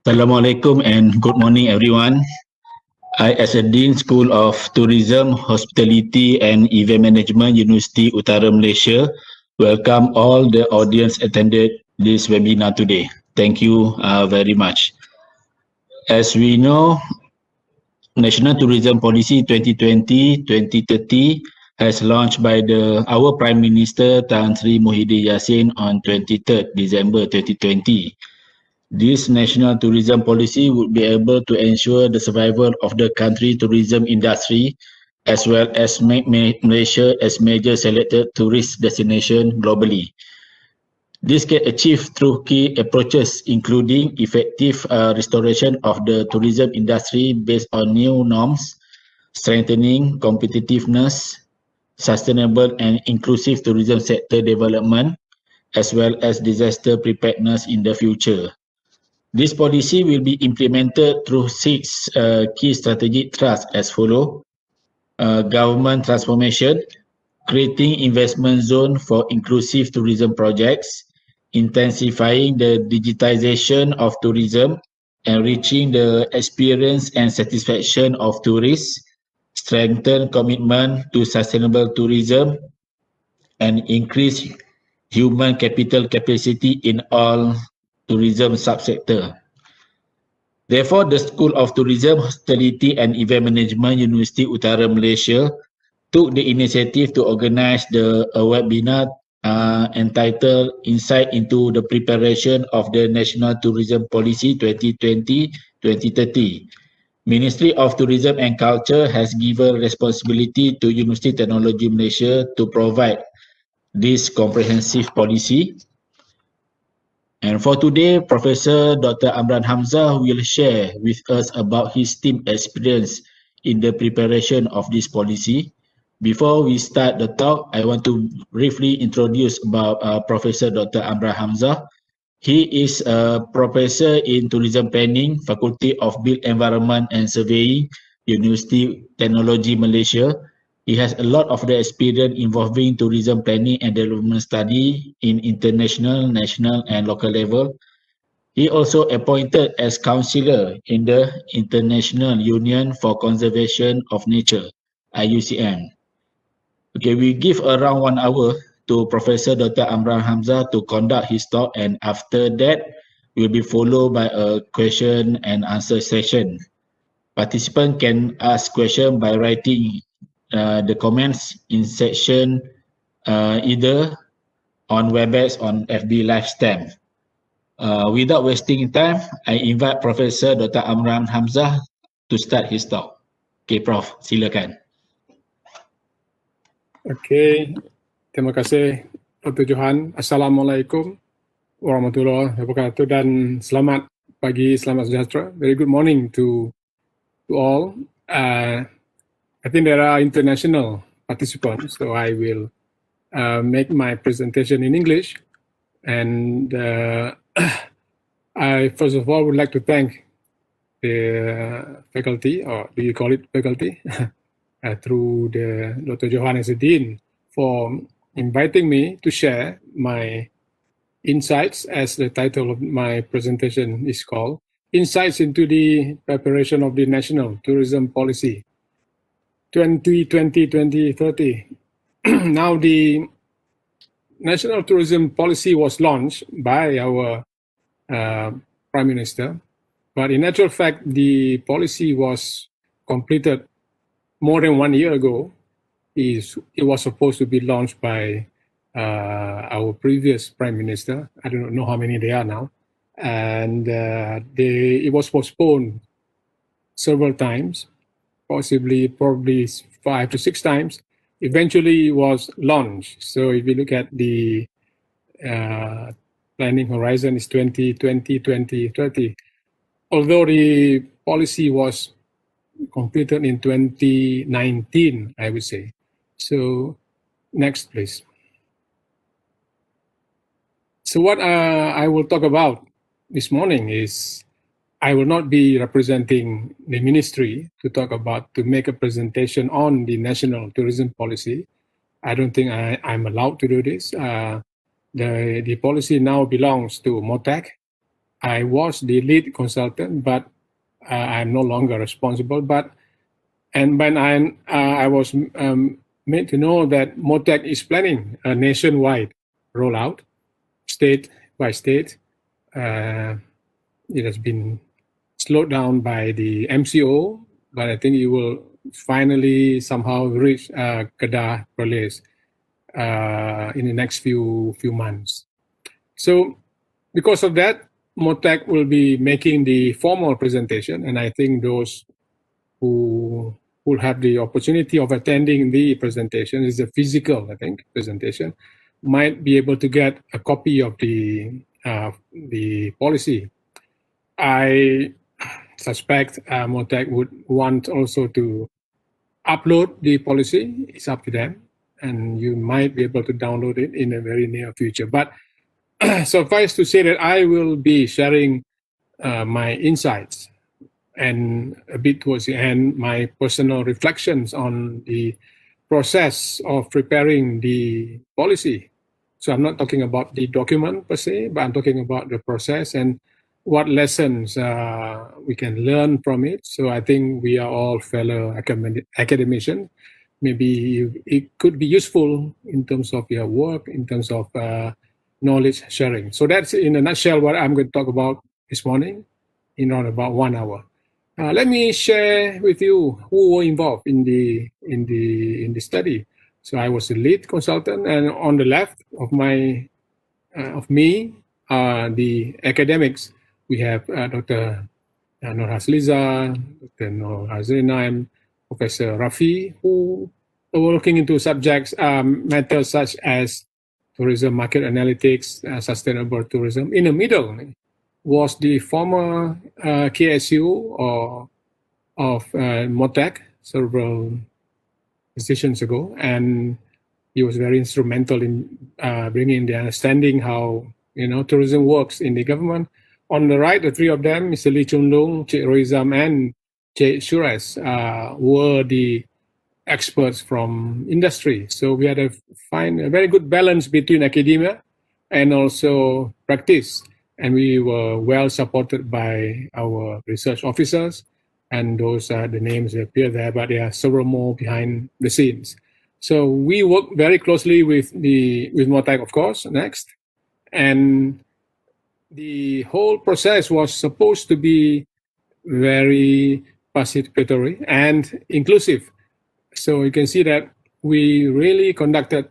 Assalamualaikum and good morning everyone. I as a Dean School of Tourism, Hospitality and Event Management, Universiti Utara, Malaysia, welcome all the audience attended this webinar today. Thank you very much. As we know, National Tourism Policy 2020-2030 has launched by our Prime Minister Tan Sri Muhyiddin Yassin on 23rd December 2020. This national tourism policy would be able to ensure the survival of the country tourism industry as well as make Malaysia as major selected tourist destination globally. This can achieve through key approaches including effective restoration of the tourism industry based on new norms, strengthening competitiveness, sustainable and inclusive tourism sector development, as well as disaster preparedness in the future. This policy will be implemented through 6 key strategic thrusts as follows. Government transformation, creating investment zone for inclusive tourism projects, intensifying the digitization of tourism, enriching the experience and satisfaction of tourists, strengthen commitment to sustainable tourism, and increase human capital capacity in all tourism subsector. Therefore, the School of Tourism, Hospitality and Event Management, Universiti Utara, Malaysia, took the initiative to organize a webinar entitled Insight into the Preparation of the National Tourism Policy 2020-2030. Ministry of Tourism and Culture has given responsibility to Universiti Technology Malaysia to provide this comprehensive policy. And for today, Professor Dr. Amran Hamzah will share with us about his team experience in the preparation of this policy. Before we start the talk, I want to briefly introduce about Professor Dr. Amran Hamzah. He is a professor in tourism planning, Faculty of Built Environment and Surveying, Universiti Technology Malaysia. He has a lot of the experience involving tourism planning and development study in international, national and local level. He also appointed as councillor in the International Union for Conservation of Nature, IUCN. Okay, we give around 1 hour to Professor Dr. Amran Hamzah to conduct his talk, and after that will be followed by a question and answer session. Participants can ask questions by writing the comments in section either on WebEx on FB Live STEM. Without wasting time, I invite Professor Dr. Amran Hamzah to start his talk. Okay, Prof, silakan. Okay, terima kasih Dr. Johan. Assalamualaikum warahmatullahi wabarakatuh dan selamat pagi, selamat sejahtera. Very good morning to all. I think there are international participants, so I will make my presentation in English. And I first of all would like to thank the faculty, or do you call it faculty, through the Dr. Johan as a dean for inviting me to share my insights, as the title of my presentation is called, Insights into the Preparation of the National Tourism Policy 2020-2030. Now the National Tourism Policy was launched by our Prime Minister, but in actual fact the policy was completed more than 1 year ago. It was supposed to be launched by our previous Prime Minister. I don't know how many they are now. And it was postponed several times, probably 5 to 6 times. Eventually it was launched. So if you look at the planning horizon is 2020-2030. Although the policy was completed in 2019, I would say. So next, please. So what I will talk about this morning is, I will not be representing the ministry to make a presentation on the national tourism policy. I don't think I'm allowed to do this. The policy now belongs to MOTAC, I was the lead consultant, but I'm no longer responsible. And when I was made to know that MOTEC is planning a nationwide rollout, state by state. It has been slowed down by the MCO, but I think it will finally somehow reach Kedah release in the next few months. So because of that, MOTEC will be making the formal presentation, and I think those who will have the opportunity of attending the presentation, is a physical, I think, presentation, might be able to get a copy of the policy. I suspect MOTEC would want also to upload the policy. It's up to them, and you might be able to download it in a very near future. But suffice to say that I will be sharing my insights and a bit towards the end, my personal reflections on the process of preparing the policy. So I'm not talking about the document per se, but I'm talking about the process and what lessons we can learn from it. So I think we are all fellow academicians. Maybe it could be useful in terms of your work, in terms of knowledge sharing. So that's in a nutshell what I'm going to talk about this morning in around about 1 hour. Let me share with you who were involved in the study. So I was the lead consultant, and on the left of me the academics. We have Dr. Nur Hasliza, Dr. Nur Hazrinaim, Professor Rafi, who were looking into subjects, matters such as tourism, market analytics, sustainable tourism. In the middle was the former KSU of MOTEC several decisions ago, and he was very instrumental in bringing the understanding how tourism works in the government. On the right, the three of them, Mr. Lee Chun Lung, Cik Roizam, and Cik Suresh, were the experts from industry. So we had a very good balance between academia and also practice. And we were well supported by our research officers. And those are the names that appear there, but there are several more behind the scenes. So we work very closely with MOTEC, of course, next. And the whole process was supposed to be very participatory and inclusive. So you can see that we really conducted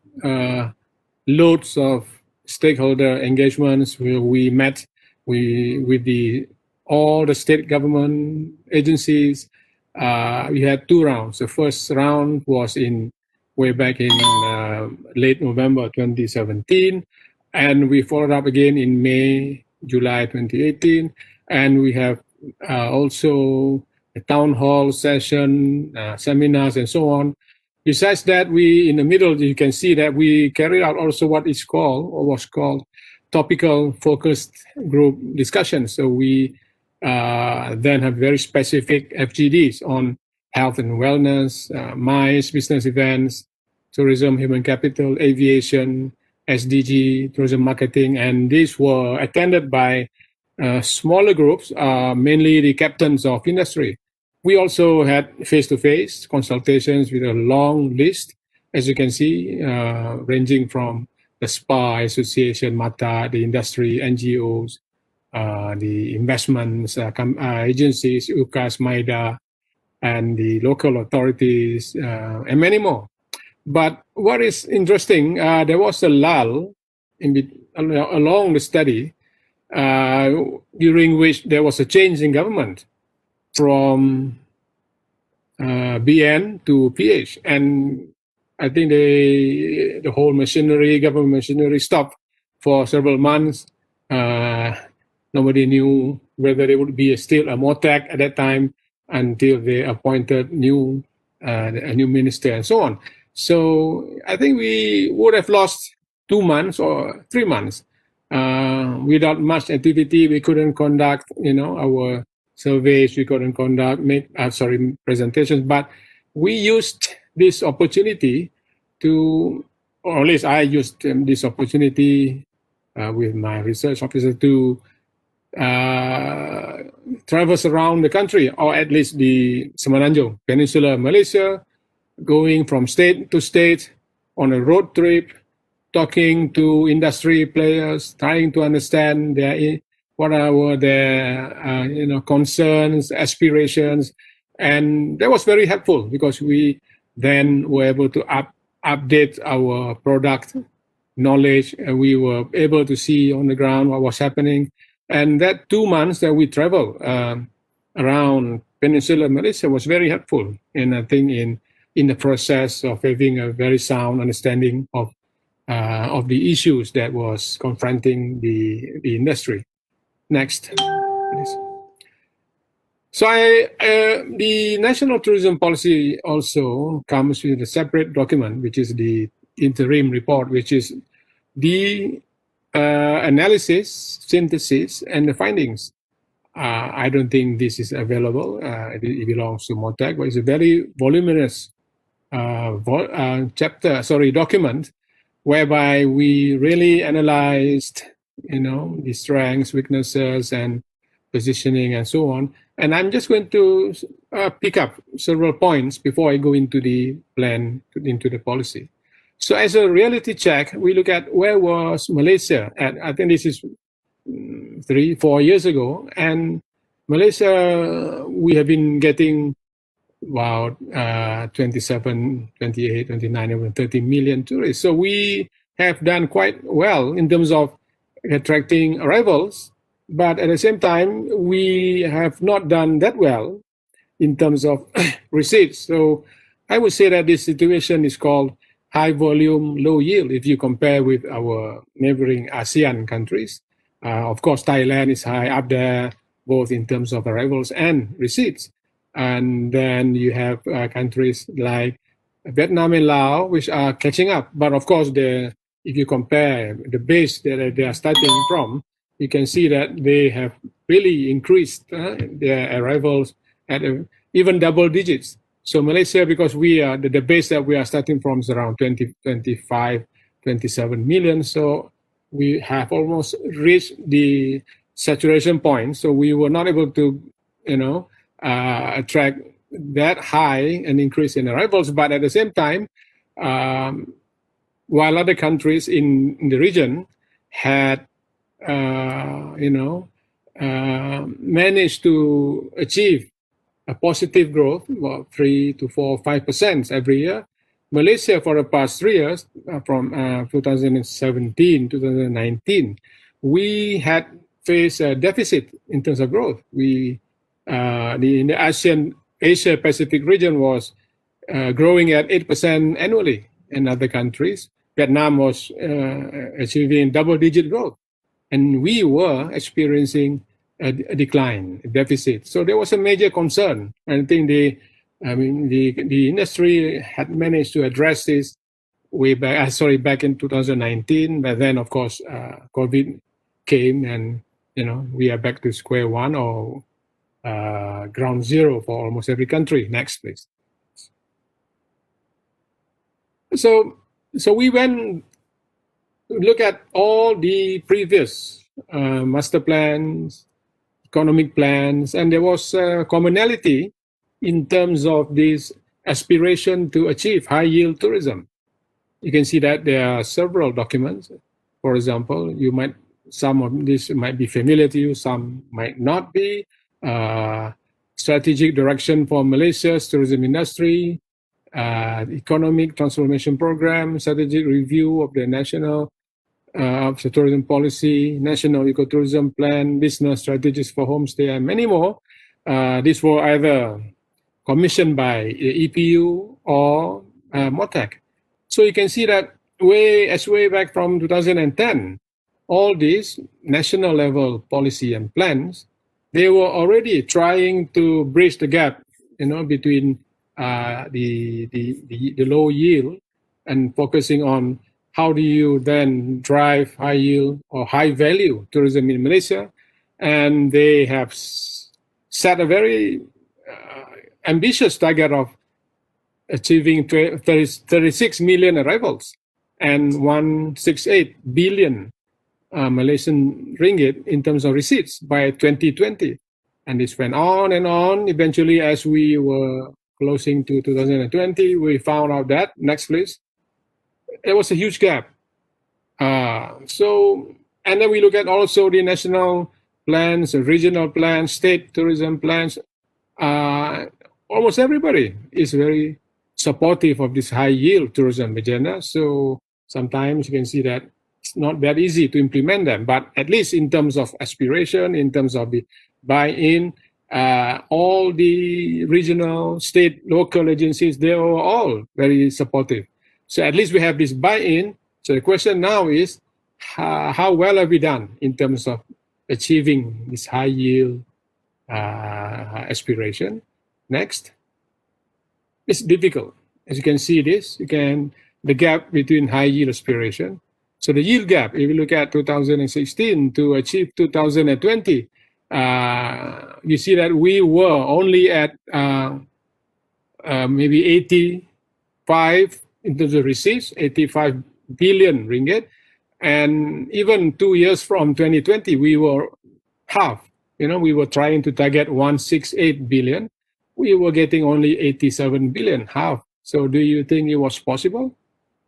loads of stakeholder engagements where we met with all the state government agencies. We had 2 rounds. The first round was way back in late November 2017, and we followed up again in July 2018, and we have also a town hall session, seminars, and so on. Besides that, in the middle, you can see that we carried out also what was called topical focused group discussions. So we then have very specific FGDs on health and wellness, MICE, business events, tourism, human capital, aviation, SDG, tourism marketing, and these were attended by smaller groups, mainly the captains of industry. We also had face-to-face consultations with a long list, as you can see, ranging from the SPA Association, MATA, the industry, NGOs, the investments agencies, UKAS, MIDA, and the local authorities, and many more. But what is interesting, there was a lull along the study during which there was a change in government from BN to PH, and I think the whole government machinery stopped for several months. Nobody knew whether there would be still a MOTEC at that time until they appointed a new minister and so on. So I think we would have lost 2 months or 3 months without much activity. We couldn't conduct, our surveys. We couldn't make presentations. But we used this opportunity to, or at least I used this opportunity with my research officer to travels around the country, or at least the Semenanjung Peninsula, Malaysia, going from state to state on a road trip, talking to industry players, trying to understand what are their concerns, aspirations, and that was very helpful because we then were able to update our product knowledge, and we were able to see on the ground what was happening. And that 2 months that we traveled around Peninsula Malaysia was very helpful, and I think in the process of having a very sound understanding of the issues that was confronting the industry. Next, please. So the National Tourism Policy also comes with a separate document, which is the Interim Report, which is the analysis, synthesis, and the findings. I don't think this is available. It belongs to MOTAC, but it's a very voluminous document, whereby we really analyzed, the strengths, weaknesses, and positioning, and so on. And I'm just going to pick up several points before I go into the plan, into the policy. So as a reality check, we look at where was Malaysia at. I think this is 3-4 years ago. And Malaysia, we have been getting about 27, 28, 29, over 30 million tourists. So we have done quite well in terms of attracting arrivals. But at the same time, we have not done that well in terms of receipts. So I would say that this situation is called high volume, low yield, if you compare with our neighboring ASEAN countries. Of course, Thailand is high up there, both in terms of arrivals and receipts. And then you have countries like Vietnam and Laos, which are catching up. But of course, if you compare the base that they are starting from, you can see that they have really increased their arrivals at even double digits. So Malaysia, because we are the base that we are starting from is around 20, 25, 27 million. So we have almost reached the saturation point. So we were not able to, attract that high an increase in arrivals. But at the same time, while other countries in the region had managed to achieve a positive growth, about 3 to 4, 5% every year. Malaysia, for the past 3 years, from 2017 to 2019, we had faced a deficit in terms of growth. In the Asia Pacific region was growing at 8% annually, and other countries, Vietnam was achieving double-digit growth. And we were experiencing a decline, a deficit. So there was a major concern. And I think the industry had managed to address this back in 2019. But then, of course, COVID came, and we are back to square one, or ground zero for almost every country. Next, please. So we went look at all the previous master plans, economic plans, and there was a commonality in terms of this aspiration to achieve high yield tourism. You can see that there are several documents. For example, some of this might be familiar to you, some might not be. Strategic direction for Malaysia's tourism industry, economic transformation program, strategic review of the national tourism policy, national ecotourism plan, business strategies for homestay, and many more. These were either commissioned by EPU or MOTAC. So you can see that way back from 2010, all these national level policy and plans, they were already trying to bridge the gap, between the low yield and focusing on how do you then drive high yield or high value tourism in Malaysia. And they have set a very ambitious target of achieving 36 million arrivals and 168 billion Malaysian ringgit in terms of receipts by 2020. And this went on and on. Eventually, as we were closing to 2020, we found out that, next please, there was a huge gap. And then we look at also the national plans, the regional plans, state tourism plans. Almost everybody is very supportive of this high yield tourism agenda. So sometimes you can see that it's not that easy to implement them, but at least in terms of aspiration, in terms of the buy-in, all the regional, state, local agencies, they are all very supportive. So at least we have this buy-in. So the question now is, how well have we done in terms of achieving this high yield aspiration? Next. It's difficult. As you can see this, the gap between high yield aspiration. So the yield gap, if you look at 2016 to achieve 2020, you see that we were only at maybe 85 in terms of receipts, 85 billion ringgit. And even 2 years from 2020, we were half. We were trying to target 168 billion. We were getting only 87 billion, half. So do you think it was possible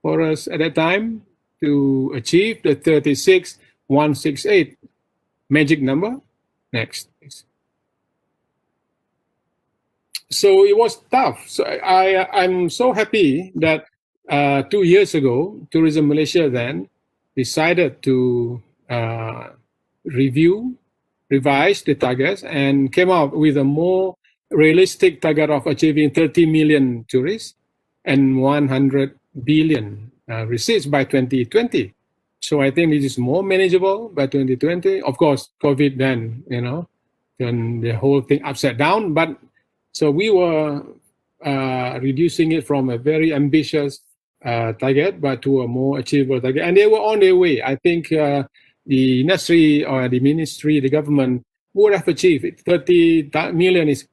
for us at that time to achieve the 36,168 magic number? Next, please. So it was tough. So I'm so happy that 2 years ago, Tourism Malaysia then decided to revise the targets and came out with a more realistic target of achieving 30 million tourists and 100 billion receipts by 2020. So I think this is more manageable by 2020. Of course, COVID then, turned the whole thing upside down. But so we were reducing it from a very ambitious target, but to a more achievable target. And they were on their way. I think the industry or the ministry, the government would have achieved it. 30 million is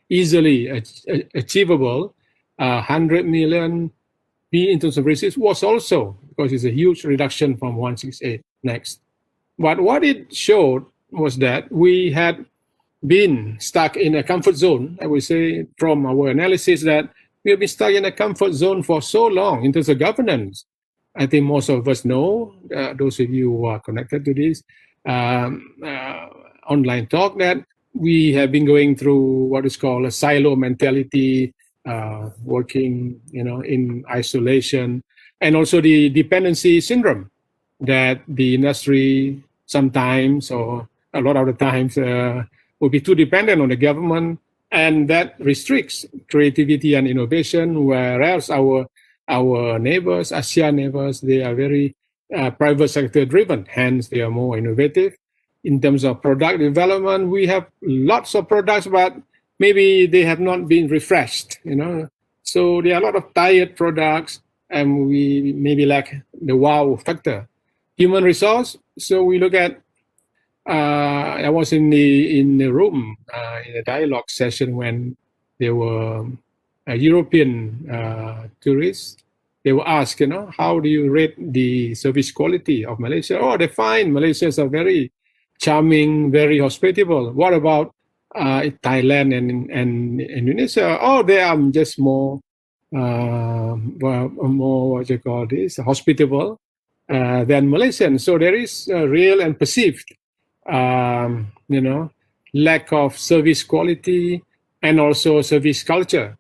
easily achievable. 100 million in terms of receipts was also, because it's a huge reduction from 168. Next. But what it showed was that we had been stuck in a comfort zone. I would say from our analysis that we have been stuck in a comfort zone for so long in terms of governance. I think most of us know, those of you who are connected to this online talk, that we have been going through what is called a silo mentality, working, in isolation, and also the dependency syndrome that the industry sometimes, or a lot of the times, will be too dependent on the government, and that restricts creativity and innovation, whereas our neighbors, ASEAN neighbors, they are very private sector driven, hence they are more innovative. In terms of product development, we have lots of products, but maybe they have not been refreshed, So there are a lot of tired products, and we maybe lack the wow factor. Human resource, so we look at, I was in the room in a dialogue session when there were European tourists. They were asked, how do you rate the service quality of Malaysia? Oh, they're fine. Malaysians are very charming, very hospitable. What about Thailand and Indonesia? Oh, they are just more what you call this, hospitable than Malaysians. So there is a real and perceived, lack of service quality and also service culture.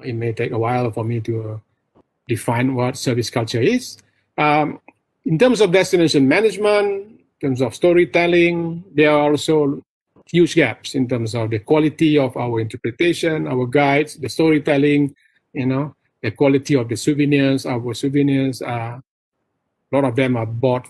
It may take a while for me to define what service culture is. In terms of destination management, in terms of storytelling, there are also huge gaps in terms of the quality of our interpretation, our guides, the storytelling, the quality of the souvenirs. Our souvenirs, a lot of them are bought,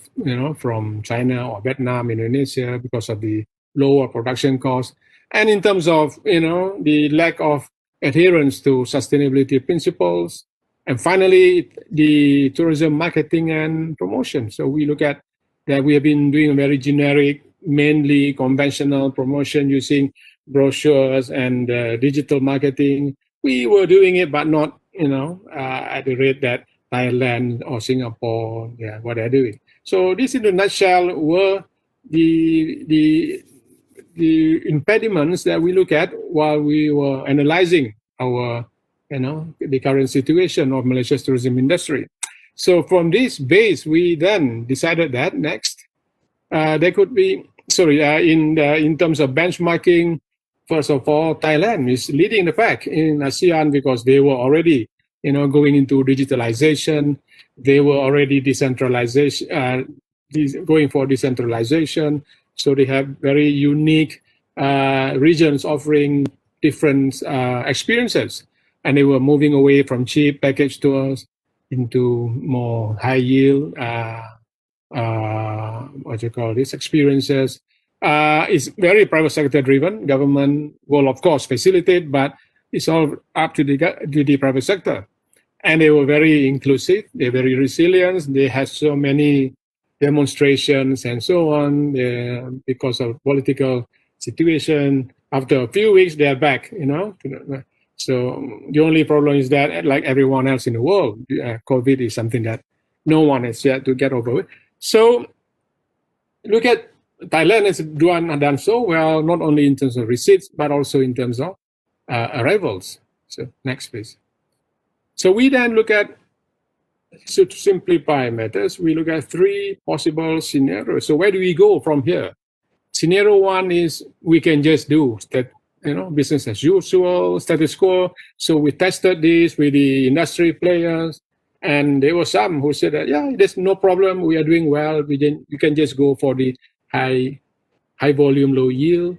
from China or Vietnam, Indonesia, because of the lower production costs. And in terms of, the lack of adherence to sustainability principles. And finally, the tourism marketing and promotion. So we look at that we have been doing a very generic, mainly conventional promotion using brochures and digital marketing. We were doing it, but not, at the rate that Thailand or Singapore, yeah, what they're doing. So this, in a nutshell, were the impediments that we look at while we were analyzing our, the current situation of Malaysia's tourism industry. So from this base, we then decided that next, there could be, in terms of benchmarking, first of all, Thailand is leading the pack in ASEAN because they were already, going into digitalization. They were already going for decentralization. So they have very unique regions offering different experiences. And they were moving away from cheap package tours into more high yield, experiences. It's very private sector driven. Government will, of course, facilitate, but it's all up to the private sector. And they were very inclusive. They're very resilient. They had so many demonstrations and so on because of political situation. After a few weeks, they're back, So the only problem is that, like everyone else in the world, COVID is something that no one has yet to get over with. So look at Thailand has done so well, not only in terms of receipts, but also in terms of arrivals. So next, please. So we then look at, to simplify matters, we look at three possible scenarios. So where do we go from here? Scenario one is we can just do that, business as usual, status quo. So we tested this with the industry players, and there were some who said that, yeah, there's no problem. We are doing well. You can just go for the high volume, low yield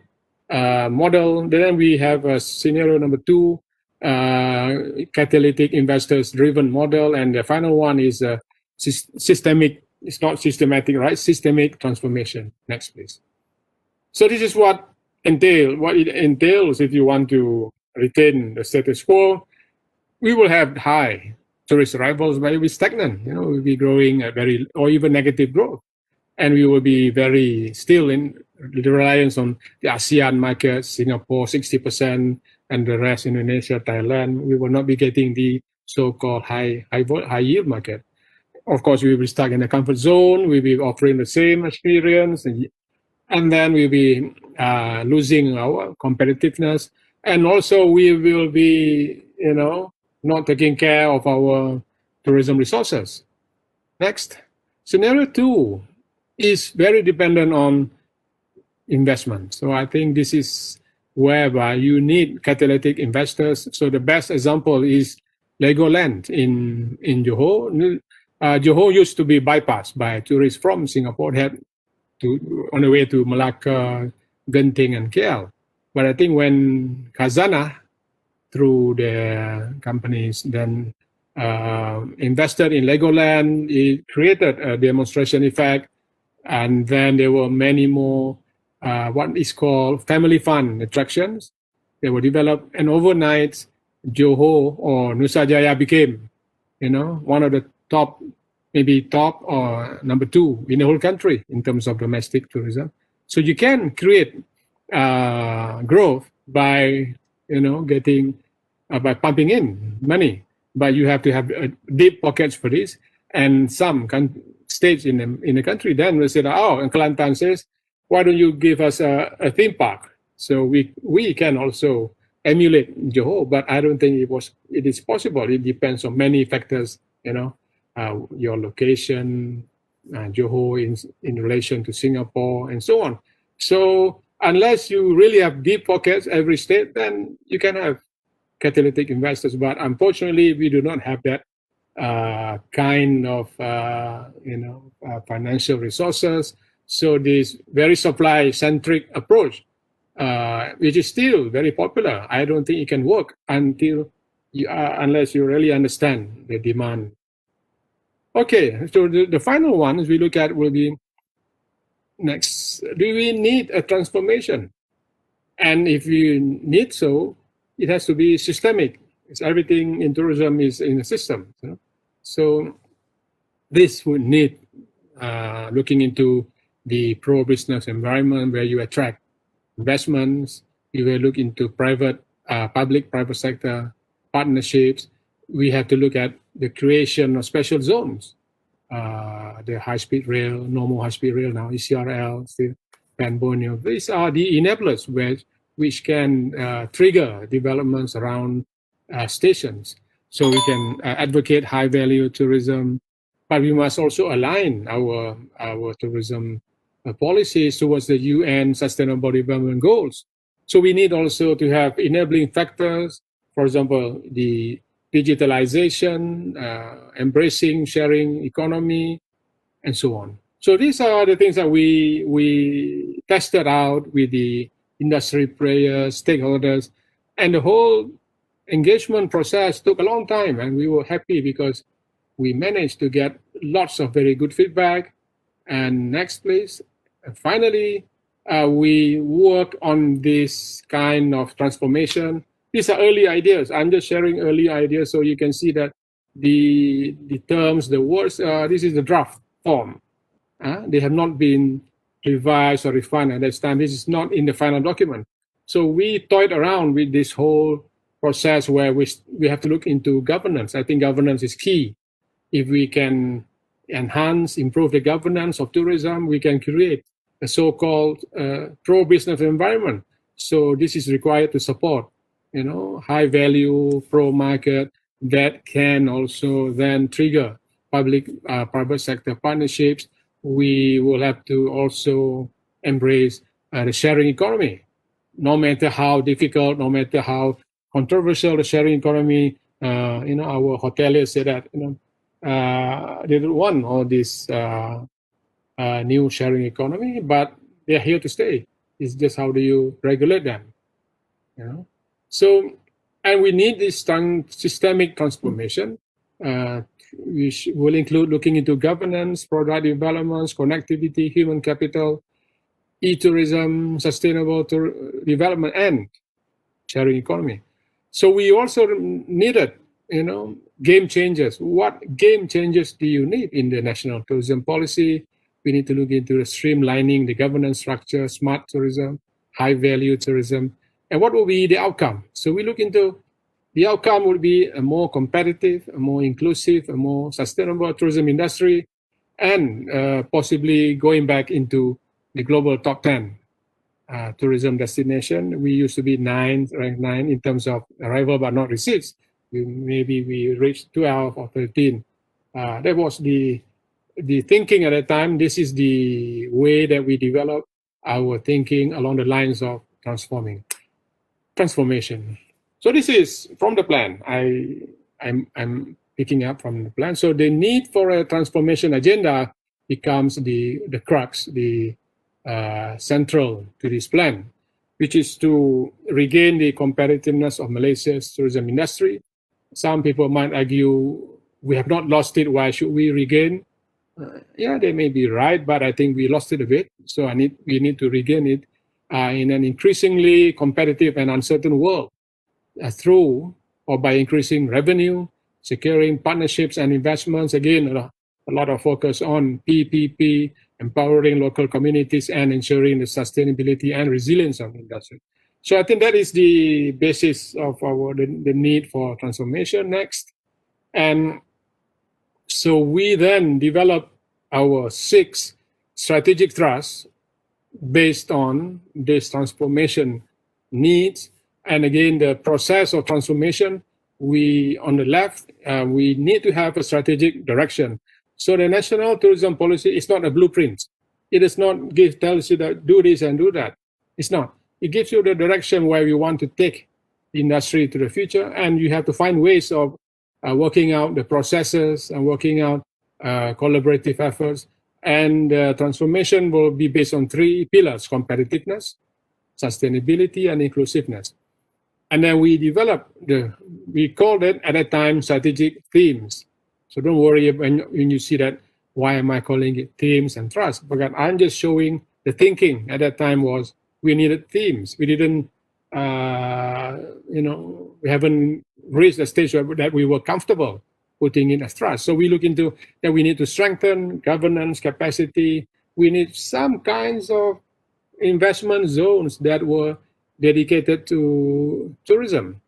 model. Then we have a scenario number two, catalytic investors driven model. And the final one is systemic. It's not systematic, right? Systemic transformation. Next, please. So this is what it entails if you want to retain the status quo. We will have high tourist arrivals, but it will be stagnant. We'll be growing at or even negative growth. And we will be very still in the reliance on the ASEAN market, Singapore 60%, and the rest, Indonesia, Thailand. We will not be getting the so-called high yield market. Of course, we will be stuck in the comfort zone. We'll be offering the same experience, and then we'll be losing our competitiveness. And also, we will be, not taking care of our tourism resources. Next, scenario two is very dependent on investment. So I think this is whereby you need catalytic investors. So the best example is Legoland in Johor. Johor used to be bypassed by tourists from Singapore, on the way to Malacca, Genting, and KL. But I think when Khazanah, through their companies, then invested in Legoland, it created a demonstration effect. And then there were many more what is called family fun attractions. They were developed, and overnight, Johor or Nusa Jaya became, one of the top or number two in the whole country in terms of domestic tourism. So you can create growth by, getting by pumping in money, but you have to have deep pockets for this. And some states in the country then will say, and Kelantan says, why don't you give us a theme park? So we can also emulate Johor, but I don't think it is possible. It depends on many factors, your location, Johor in relation to Singapore, and so on. So unless you really have deep pockets, every state, then you can have catalytic investors. But unfortunately, we do not have that kind of financial resources. So this very supply-centric approach, which is still very popular, I don't think it can work unless you really understand the demand. Okay, so the final ones we look at will be next. Do we need a transformation? And if you need so, it has to be systemic. It's everything in tourism is in a system. So this would need looking into the pro-business environment where you attract investments. You will look into public-private sector partnerships. We have to look at the creation of special zones, the high-speed rail, normal high-speed rail now, ECRL, still Pan Borneo. These are the enablers which can trigger developments around stations. So we can advocate high-value tourism, but we must also align our tourism policies towards the UN Sustainable Development Goals. So we need also to have enabling factors, for example, the digitalization, embracing sharing economy, and so on. So these are the things that we tested out with the industry players, stakeholders, and the whole engagement process took a long time, and we were happy because we managed to get lots of very good feedback. And next, please. And finally, we work on this kind of transformation. These are early ideas. I'm just sharing early ideas so you can see that the terms, the words, this is the draft form. They have not been revised or refined at this time. This is not in the final document. So we toyed around with this whole process where we have to look into governance. I think governance is key. If we can enhance, improve the governance of tourism, we can create a so-called pro-business environment. So this is required to support, high-value pro-market that can also then trigger public-private sector partnerships. We will have to also embrace the sharing economy. No matter how difficult, no matter how controversial the sharing economy, our hoteliers say that, they don't want all this new sharing economy, but they're here to stay. It's just how do you regulate them, So, and we need this systemic transformation, which will include looking into governance, product developments, connectivity, human capital, e-tourism, sustainable development, and sharing economy. So we also needed, game changers. What game changers do you need in the national tourism policy? We need to look into the streamlining the governance structure, smart tourism, high-value tourism, and what will be the outcome? So we look into the outcome would be a more competitive, a more inclusive, a more sustainable tourism industry, and possibly going back into the global top 10 tourism destination. We used to be ranked 9 in terms of arrival but not receipts. Maybe we reached 12 or 13. That was the thinking at that time. This is the way that we develop our thinking along the lines of transformation. So this is from the plan. I'm picking up from the plan. So the need for a transformation agenda becomes the crux, the central to this plan, which is to regain the competitiveness of Malaysia's tourism industry. Some people might argue we have not lost it. Why should we regain? Yeah, they may be right, but I think we lost it a bit. So we need to regain it in an increasingly competitive and uncertain world through or by increasing revenue, securing partnerships and investments. Again, a lot of focus on PPP, empowering local communities, and ensuring the sustainability and resilience of the industry. So I think that is the basis of the need for transformation next. And so we then develop our 6 strategic thrusts based on this transformation needs. And again, the process of transformation, on the left, we need to have a strategic direction. So the national tourism policy is not a blueprint. It does not tells you that do this and do that. It's not. It gives you the direction where you want to take the industry to the future, and you have to find ways of working out the processes and working out collaborative efforts. And transformation will be based on 3 pillars: competitiveness, sustainability, and inclusiveness. And then we called it at that time strategic themes. So don't worry when you see that, why am I calling it themes and trust? Because I'm just showing the thinking at that time was we needed themes. We didn't, we haven't reached a stage that we were comfortable putting in as trust. So we look into that we need to strengthen governance capacity. We need some kinds of investment zones that were dedicated to tourism.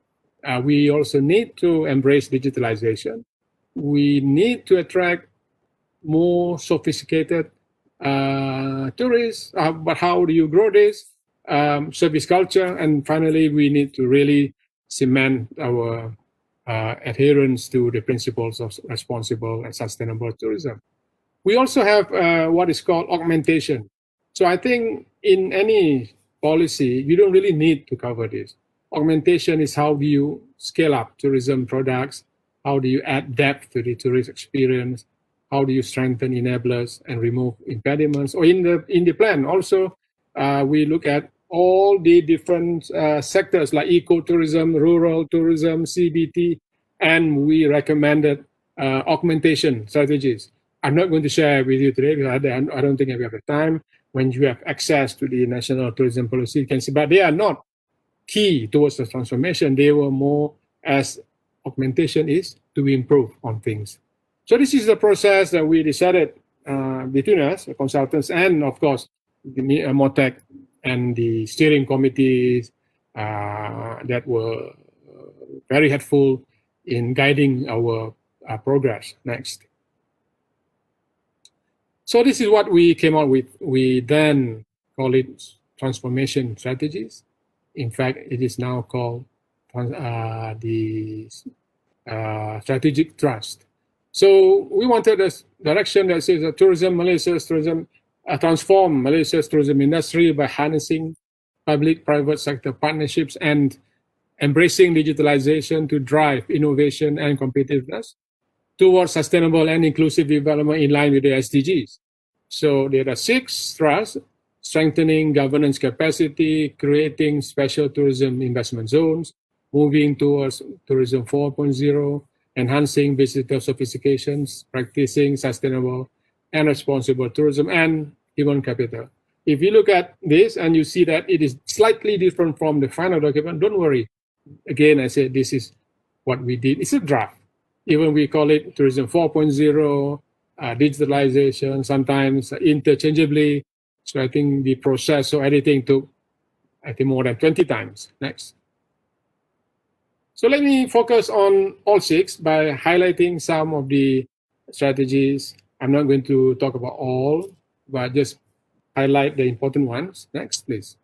We also need to embrace digitalization. we need to attract more sophisticated tourists. But how do you grow this? Service culture. And finally, we need to really cement our adherence to the principles of responsible and sustainable tourism. We also have what is called augmentation. So I think in any policy, you don't really need to cover this. Augmentation is how do you scale up tourism products, how do you add depth to the tourist experience, how do you strengthen enablers and remove impediments. Or in the plan also, we look at all the different sectors like ecotourism, rural tourism, CBT, and we recommended augmentation strategies. I'm not going to share with you today because I don't think we have the time. When you have access to the national tourism policy, you can see, but they are not key towards the transformation. They were more as augmentation is to improve on things. So this is the process that we decided between us, the consultants, and of course, the MOTEC and the steering committees that were very helpful in guiding our progress. Next. So this is what we came out with. We then call it transformation strategies. In fact, it is now called the strategic trust. So we wanted a direction that says that transform Malaysia's tourism industry by harnessing public-private sector partnerships and embracing digitalization to drive innovation and competitiveness towards sustainable and inclusive development in line with the SDGs. So there are 6 thrusts: strengthening governance capacity, creating special tourism investment zones, moving towards tourism 4.0, enhancing visitor sophistications, practicing sustainable and responsible tourism, and human capital. If you look at this and you see that it is slightly different from the final document, don't worry. Again, I said this is what we did. It's a draft. Even we call it tourism 4.0, digitalization, sometimes interchangeably. So I think the process of editing took, I think, more than 20 times. Next. So let me focus on all 6 by highlighting some of the strategies. I'm not going to talk about all, but just highlight the important ones. Next, please.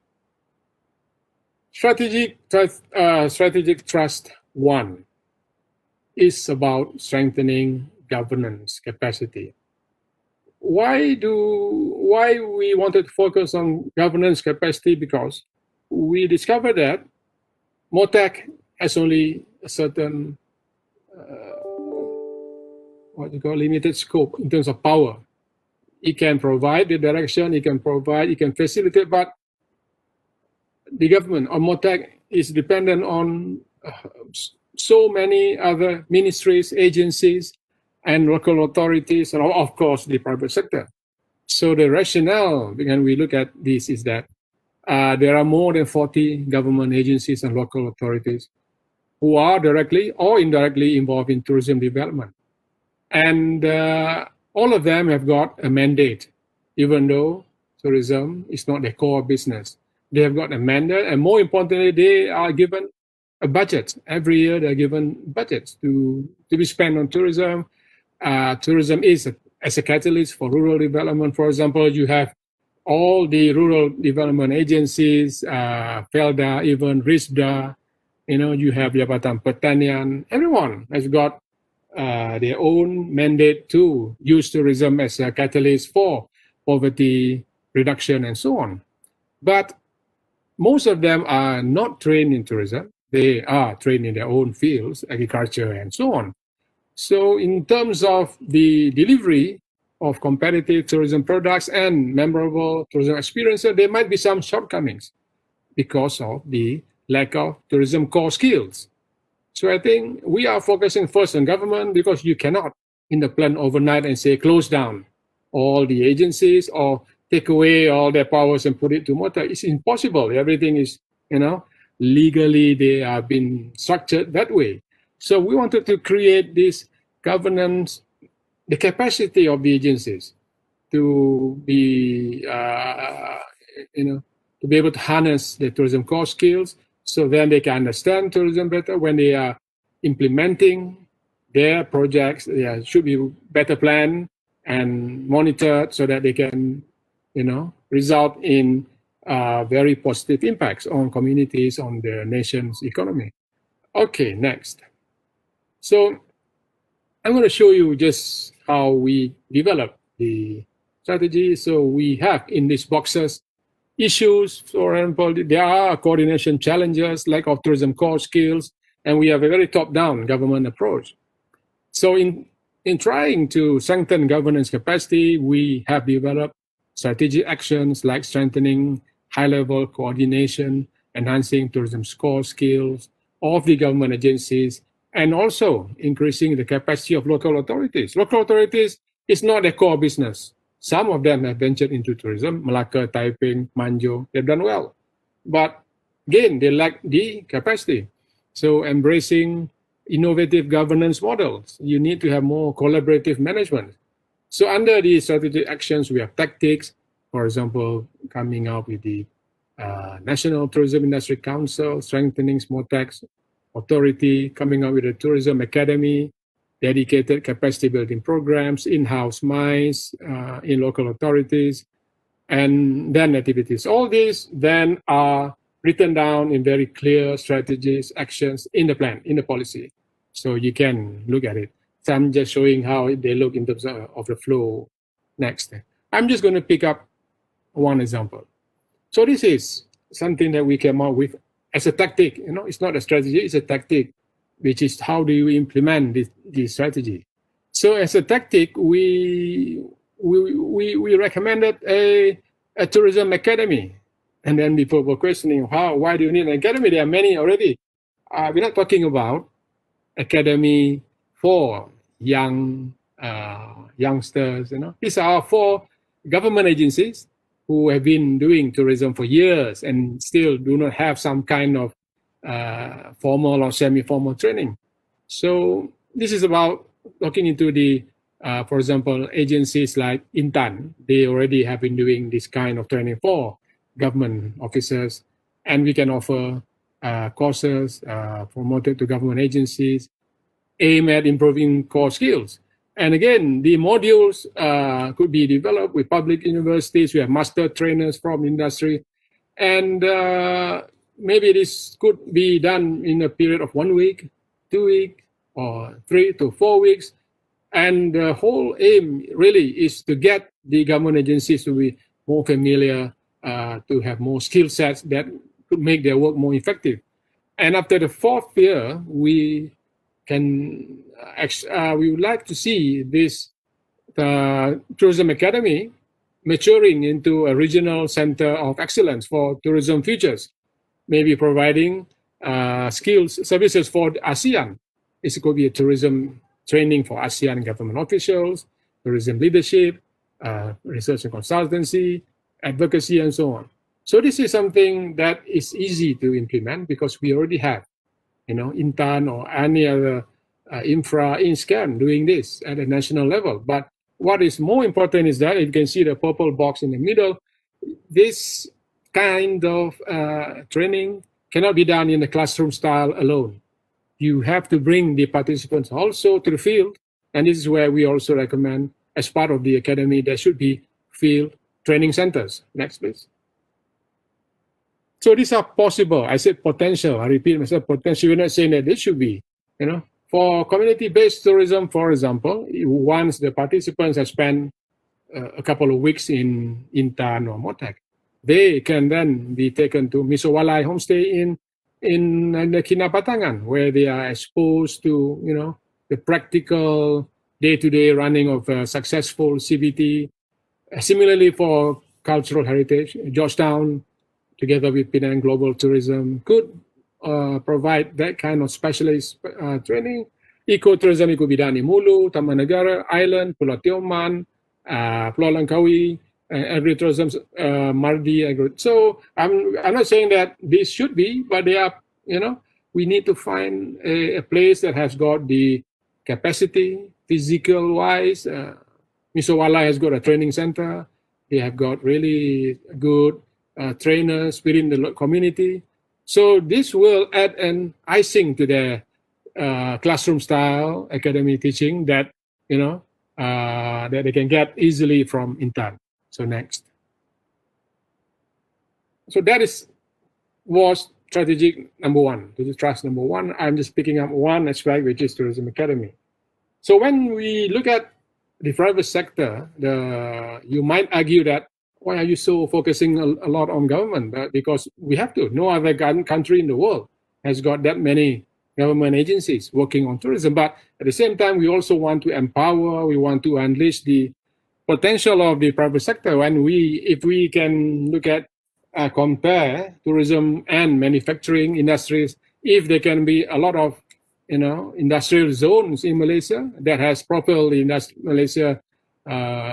Strategic Trust 1 is about strengthening governance capacity. Why we wanted to focus on governance capacity? Because we discovered that MOTEC has only a certain limited scope in terms of power. It can provide the direction, it can facilitate, but the government or MOTEC is dependent on so many other ministries, agencies, and local authorities, and of course the private sector. So the rationale, when we look at this, is that there are more than 40 government agencies and local authorities who are directly or indirectly involved in tourism development. And all of them have got a mandate, even though tourism is not their core business. They have got a mandate, and more importantly, they are given a budget. Every year they're given budgets to be spent on tourism. Tourism is as a catalyst for rural development. For example, you have all the rural development agencies, FELDA, even RISDA, you have Jabatan Pertanian. Everyone has got their own mandate to use tourism as a catalyst for poverty reduction and so on. But most of them are not trained in tourism. They are trained in their own fields, agriculture and so on. So in terms of the delivery of competitive tourism products and memorable tourism experiences, there might be some shortcomings because of the lack of tourism core skills. So I think we are focusing first on government, because you cannot in the plan overnight and say close down all the agencies or take away all their powers and put it to MOTEC. It's impossible. Everything is, legally they have been structured that way. So we wanted to create this governance, the capacity of the agencies to be, to be able to harness the tourism core skills, so then they can understand tourism better when they are implementing their projects should be better planned and monitored so that they can, result in very positive impacts on communities, on the nation's economy. Okay, next. So I'm going to show you just how we develop the strategy. So we have in these boxes issues. For example, there are coordination challenges, lack of tourism core skills, and we have a very top-down government approach. So in trying to strengthen governance capacity, we have developed strategic actions like strengthening high-level coordination, enhancing tourism core skills of the government agencies, and also increasing the capacity of local authorities. Local authorities is not their core business. Some of them have ventured into tourism, Malacca, Taiping, Manjo, they've done well. But again, they lack the capacity. So embracing innovative governance models, you need to have more collaborative management. So under the strategic actions, we have tactics, for example, coming up with the National Tourism Industry Council, strengthening SMOTEX authority, coming up with a tourism academy, dedicated capacity building programs, in-house mines, in local authorities, and then activities. All these then are written down in very clear strategies, actions in the plan, in the policy. So you can look at it. So I'm just showing how they look in terms of the flow. Next. I'm just going to pick up one example. So this is something that we came up with as a tactic. It's not a strategy, it's a tactic, which is how do you implement this strategy. So as a tactic, we recommended a tourism academy. And then people were questioning, why do you need an academy? There are many already. We're not talking about academy for youngsters. These are for government agencies who have been doing tourism for years and still do not have some kind of formal or semi-formal training. So this is about looking into the, for example, agencies like Intan. They already have been doing this kind of training for government officers, and we can offer courses promoted to government agencies, aim at improving core skills. And again, the modules could be developed with public universities. We have master trainers from industry. And maybe this could be done in a period of 1 week, 2 weeks, or 3 to 4 weeks. And the whole aim really is to get the government agencies to be more familiar, to have more skill sets that could make their work more effective. And after the 4th year, we would like to see this tourism academy maturing into a regional center of excellence for tourism futures, maybe providing skills, services for ASEAN. This could be a tourism training for ASEAN government officials, tourism leadership, research and consultancy, advocacy, and so on. So this is something that is easy to implement because we already have, Intan or any other infra in SCAN doing this at a national level. But what is more important is that you can see the purple box in the middle. This kind of training cannot be done in the classroom style alone. You have to bring the participants also to the field. And this is where we also recommend, as part of the academy, there should be field training centers. Next, please. So these are possible. I said potential. I repeat myself, potential. We're not saying that this should be, For community-based tourism, for example, once the participants have spent a couple of weeks in Intan or Motek, they can then be taken to Misowalai homestay in the Kinabatangan, where they are exposed to, the practical day-to-day running of a successful CBT. Similarly, for cultural heritage, Georgetown, together with Penang Global Tourism, could provide that kind of specialist training. Ecotourism, it could be done in Mulu, Taman Negara, Island, Pulau Tioman, Pulau Langkawi, agritourism, Mardi. So I'm not saying that this should be, but they are, we need to find a place that has got the capacity, physical-wise. Misowala has got a training center. They have got really good trainers within the community. So this will add an icing to their classroom style academic teaching that, that they can get easily from intern. So next. So that was strategic number one, to the trust number one. I'm just picking up one aspect, which is tourism academy. So when we look at the private sector, you might argue that why are you so focusing a lot on government? Because we have to. No other country in the world has got that many government agencies working on tourism. But at the same time, we also want to empower, we want to unleash the potential of the private sector. If we can look at compare tourism and manufacturing industries, if there can be a lot of industrial zones in Malaysia that has propelled Malaysia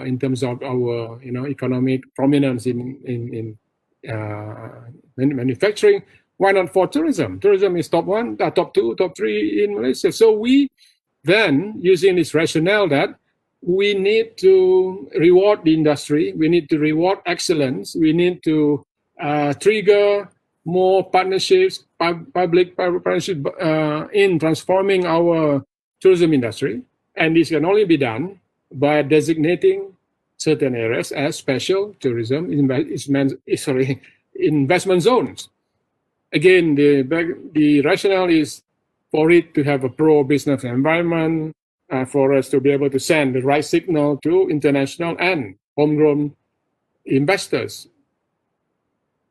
in terms of our economic prominence in manufacturing. Why not for tourism? Tourism is top one, top two, top three in Malaysia. So we then, using this rationale that we need to reward the industry, we need to reward excellence, we need to trigger more partnerships, public-private partnership in transforming our tourism industry. And this can only be done by designating certain areas as special tourism investment zones. Again, the rationale is for it to have a pro-business environment, for us to be able to send the right signal to international and homegrown investors.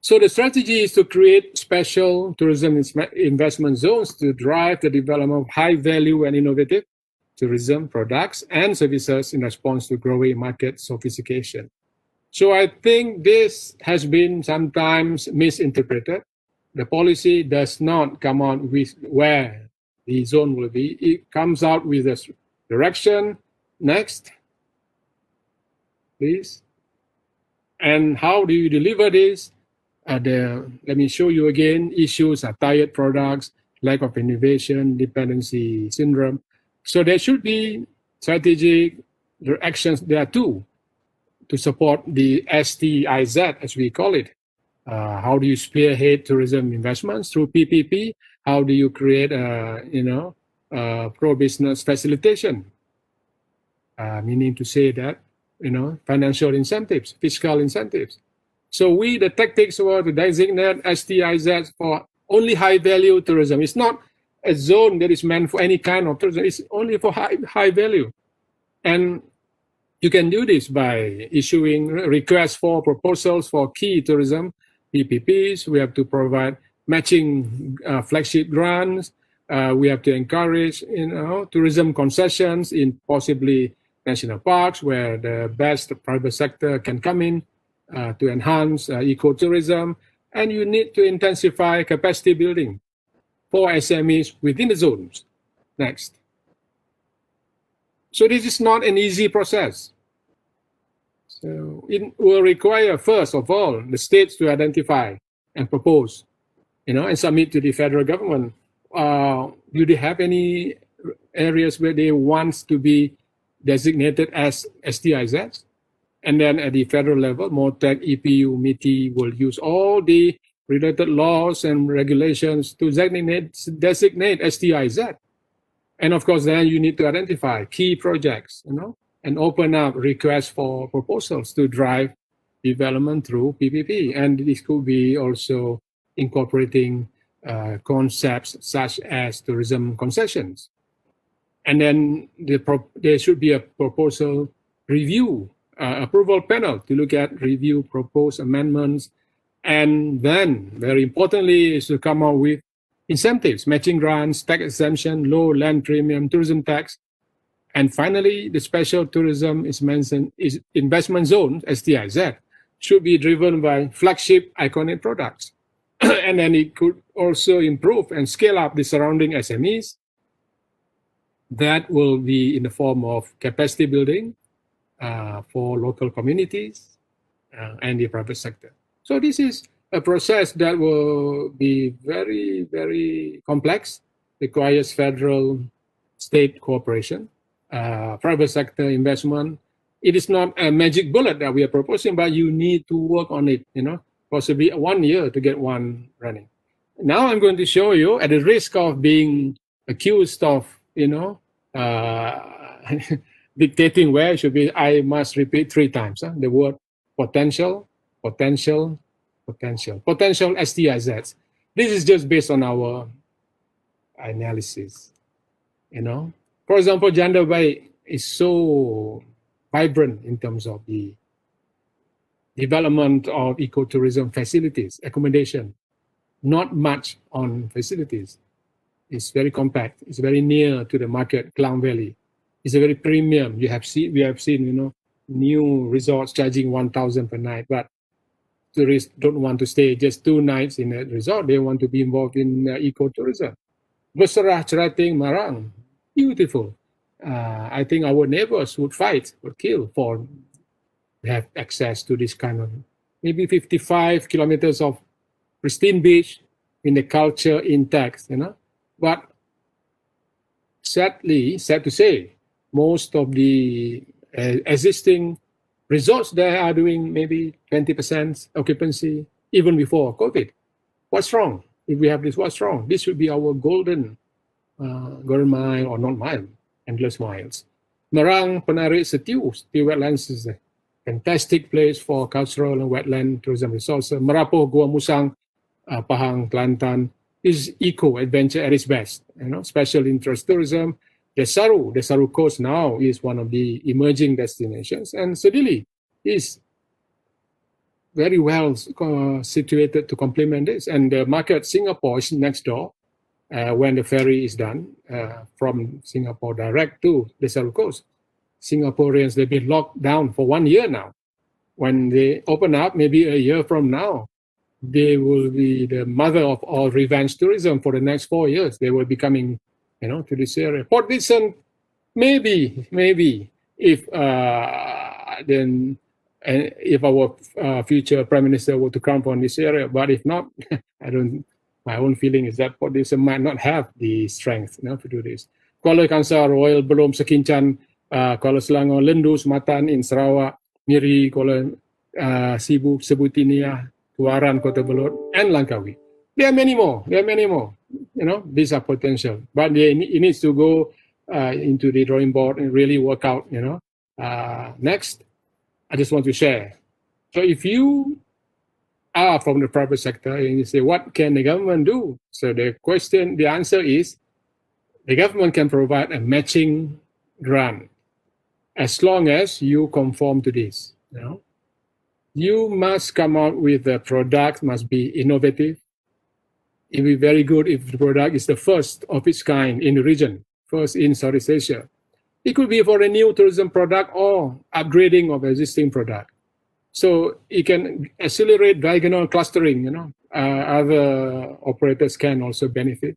So the strategy is to create special tourism investment zones to drive the development of high value and innovative tourism products and services in response to growing market sophistication. So I think this has been sometimes misinterpreted. The policy does not come out with where the zone will be. It comes out with a direction. Next, please. And how do you deliver this? Let me show you again. Issues are tired products, lack of innovation, dependency syndrome. So there should be strategic actions. There are two to support the STIZ, as we call it. How do you spearhead tourism investments through PPP? How do you create, pro-business facilitation? Meaning to say that, financial incentives, fiscal incentives. So the tactics were to designate STIZ for only high-value tourism. It's not a zone that is meant for any kind of tourism. It's only for high value. And you can do this by issuing requests for proposals for key tourism PPPs. We have to provide matching flagship grants. We have to encourage, tourism concessions in possibly national parks where the best private sector can come in to enhance ecotourism. And you need to intensify capacity building for SMEs within the zones. Next. So this is not an easy process. So it will require, first of all, the states to identify and propose, and submit to the federal government. Do they have any areas where they want to be designated as STIZs? And then at the federal level, MOTEC, EPU, MITI will use all the related laws and regulations to designate STIZ. And of course, then you need to identify key projects, and open up requests for proposals to drive development through PPP. And this could be also incorporating concepts such as tourism concessions. And then there should be a proposal review, approval panel to look at review proposed amendments. And then, very importantly, is to come up with incentives, matching grants, tax exemption, low land premium, tourism tax. And finally, the special tourism investment zone, STIZ, should be driven by flagship iconic products. And then it could also improve and scale up the surrounding SMEs. That will be in the form of capacity building for local communities and the private sector. So this is a process that will be very, very complex, requires federal state cooperation, private sector investment. It is not a magic bullet that we are proposing, but you need to work on it, possibly 1 year to get one running. Now I'm going to show you, at the risk of being accused of, dictating where it should be. I must repeat 3 times the word potential, potential, potential, potential STIZs. This is just based on our analysis. For example, Janda Bay is so vibrant in terms of the development of ecotourism facilities, accommodation, not much on facilities. It's very compact. It's very near to the market, Klang Valley. It's a very premium. We have seen, new resorts charging 1,000 per night, but tourists don't want to stay just 2 nights in a resort. They want to be involved in ecotourism. Beserah, Cerating, Marang, beautiful. I think our neighbors would fight, would kill for have access to this kind of maybe 55 kilometers of pristine beach in the culture intact, But sad to say, most of the existing resorts there are doing maybe 20% occupancy even before COVID. What's wrong? If we have this, what's wrong? This should be our golden mile, or not mile, endless miles. Marang, Penarik, Setiu wetlands is a fantastic place for cultural and wetland tourism resources. Merapoh, Gua Musang, Pahang, Kelantan is eco-adventure at its best. Special interest tourism. Desaru Coast now is one of the emerging destinations, and Sedili is very well situated to complement this. And the market, Singapore, is next door. When the ferry is done from Singapore direct to Desaru Coast, Singaporeans, they've been locked down for 1 year now. When they open up, maybe a year from now, they will be the mother of all revenge tourism for the next 4 years. They will be coming, to this area. Port Dickson, maybe if if our future Prime Minister were to come on this area, but if not, my own feeling is that Port Dickson might not have the strength, to do this. Kuala Kangsar, Royal Belum, Sekincan, Kuala Selangor, Lendu, Sematan in Sarawak, Miri, Kuala Sibu, Sebutinia, Tuaran, Kota Belud, and Langkawi. There are many more. These are potential, but it needs to go into the drawing board and really work out. Next, I just want to share. So if you are from the private sector and you say, what can the government do? So the answer is, the government can provide a matching grant as long as you conform to this. You must come out with the product, must be innovative. It will be very good if the product is the first of its kind in the region, first in Southeast Asia. It could be for a new tourism product or upgrading of existing product. So it can accelerate diagonal clustering, other operators can also benefit.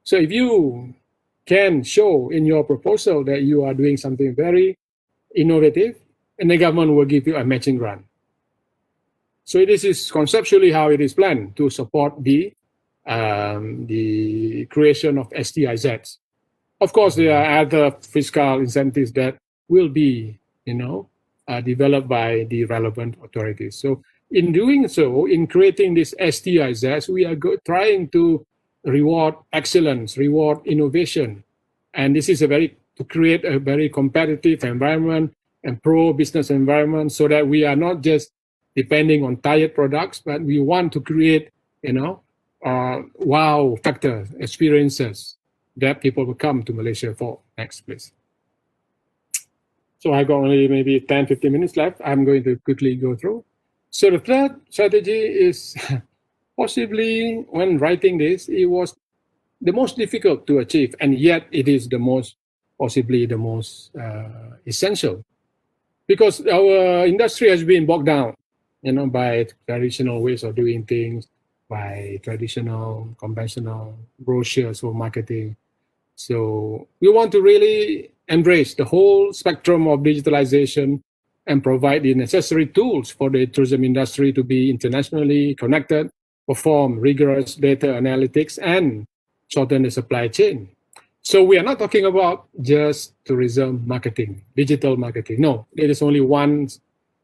So if you can show in your proposal that you are doing something very innovative, and the government will give you a matching grant. So this is conceptually how it is planned to support the creation of STIZs. Of course, there are other fiscal incentives that will be, developed by the relevant authorities. So in doing so, in creating this STIZs, we are trying to reward excellence, reward innovation. And this is to create a very competitive environment and pro-business environment so that we are not just depending on tired products, but we want to create, wow factor experiences that people will come to Malaysia for. Next, please. So I got only maybe 10-15 minutes left. I'm going to quickly go through. So the third strategy is possibly, when writing this, it was the most difficult to achieve, and yet it is possibly the most essential, because our industry has been bogged down, by traditional ways of doing things, by traditional, conventional brochures for marketing. So we want to really embrace the whole spectrum of digitalization and provide the necessary tools for the tourism industry to be internationally connected, perform rigorous data analytics, and shorten the supply chain. So we are not talking about just tourism marketing, digital marketing. No, it is only one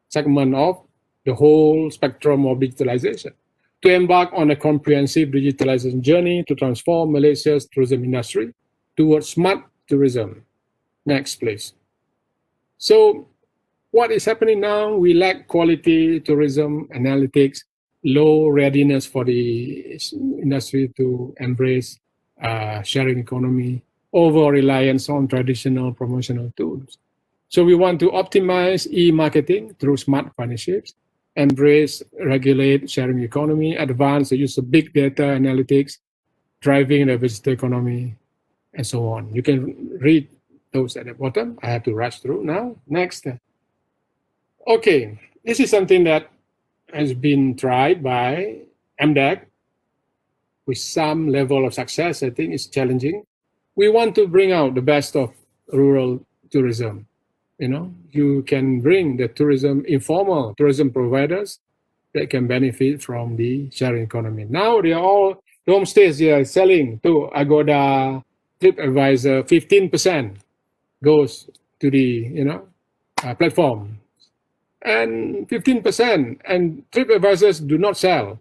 segment of the whole spectrum of digitalization. To embark on a comprehensive digitalization journey to transform Malaysia's tourism industry, towards smart tourism. Next, please. So what is happening now? We lack quality tourism analytics, low readiness for the industry to embrace sharing economy, over-reliance on traditional promotional tools. So we want to optimize e-marketing through smart partnerships, embrace, regulate sharing economy, advance the use of big data analytics, driving the visitor economy, and so on. You can read those at the bottom. I have to rush through now. Next. Okay, this is something that has been tried by MDAC with some level of success. I think it's challenging. We want to bring out the best of rural tourism. You know, you can bring the tourism, informal tourism providers that can benefit from the sharing economy. Now they are all the homestays they are selling to Agoda, TripAdvisor, 15% goes to the platform, and 15%. And TripAdvisors do not sell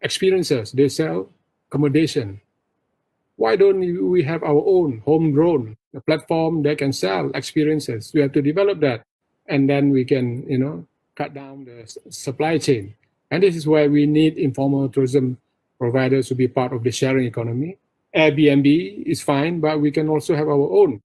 experiences; they sell accommodation. Why don't we have our own homegrown platform that can sell experiences? We have to develop that, and then we can, cut down the supply chain. And this is why we need informal tourism providers to be part of the sharing economy. Airbnb is fine, but we can also have our own.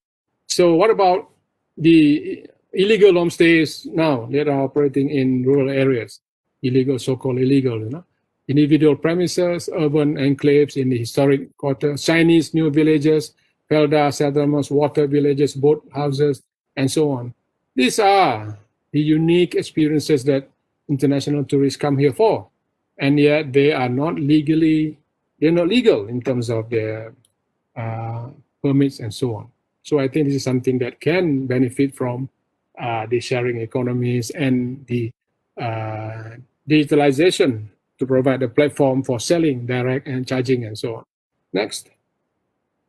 So what about the illegal homestays now that are operating in rural areas? Illegal, so-called illegal, individual premises, urban enclaves in the historic quarter, Chinese new villages, Felda settlements, water villages, boat houses, and so on. These are the unique experiences that international tourists come here for, and yet they are not legal in terms of their permits and so on. So I think this is something that can benefit from the sharing economies and the digitalization to provide a platform for selling direct and charging and so on. Next.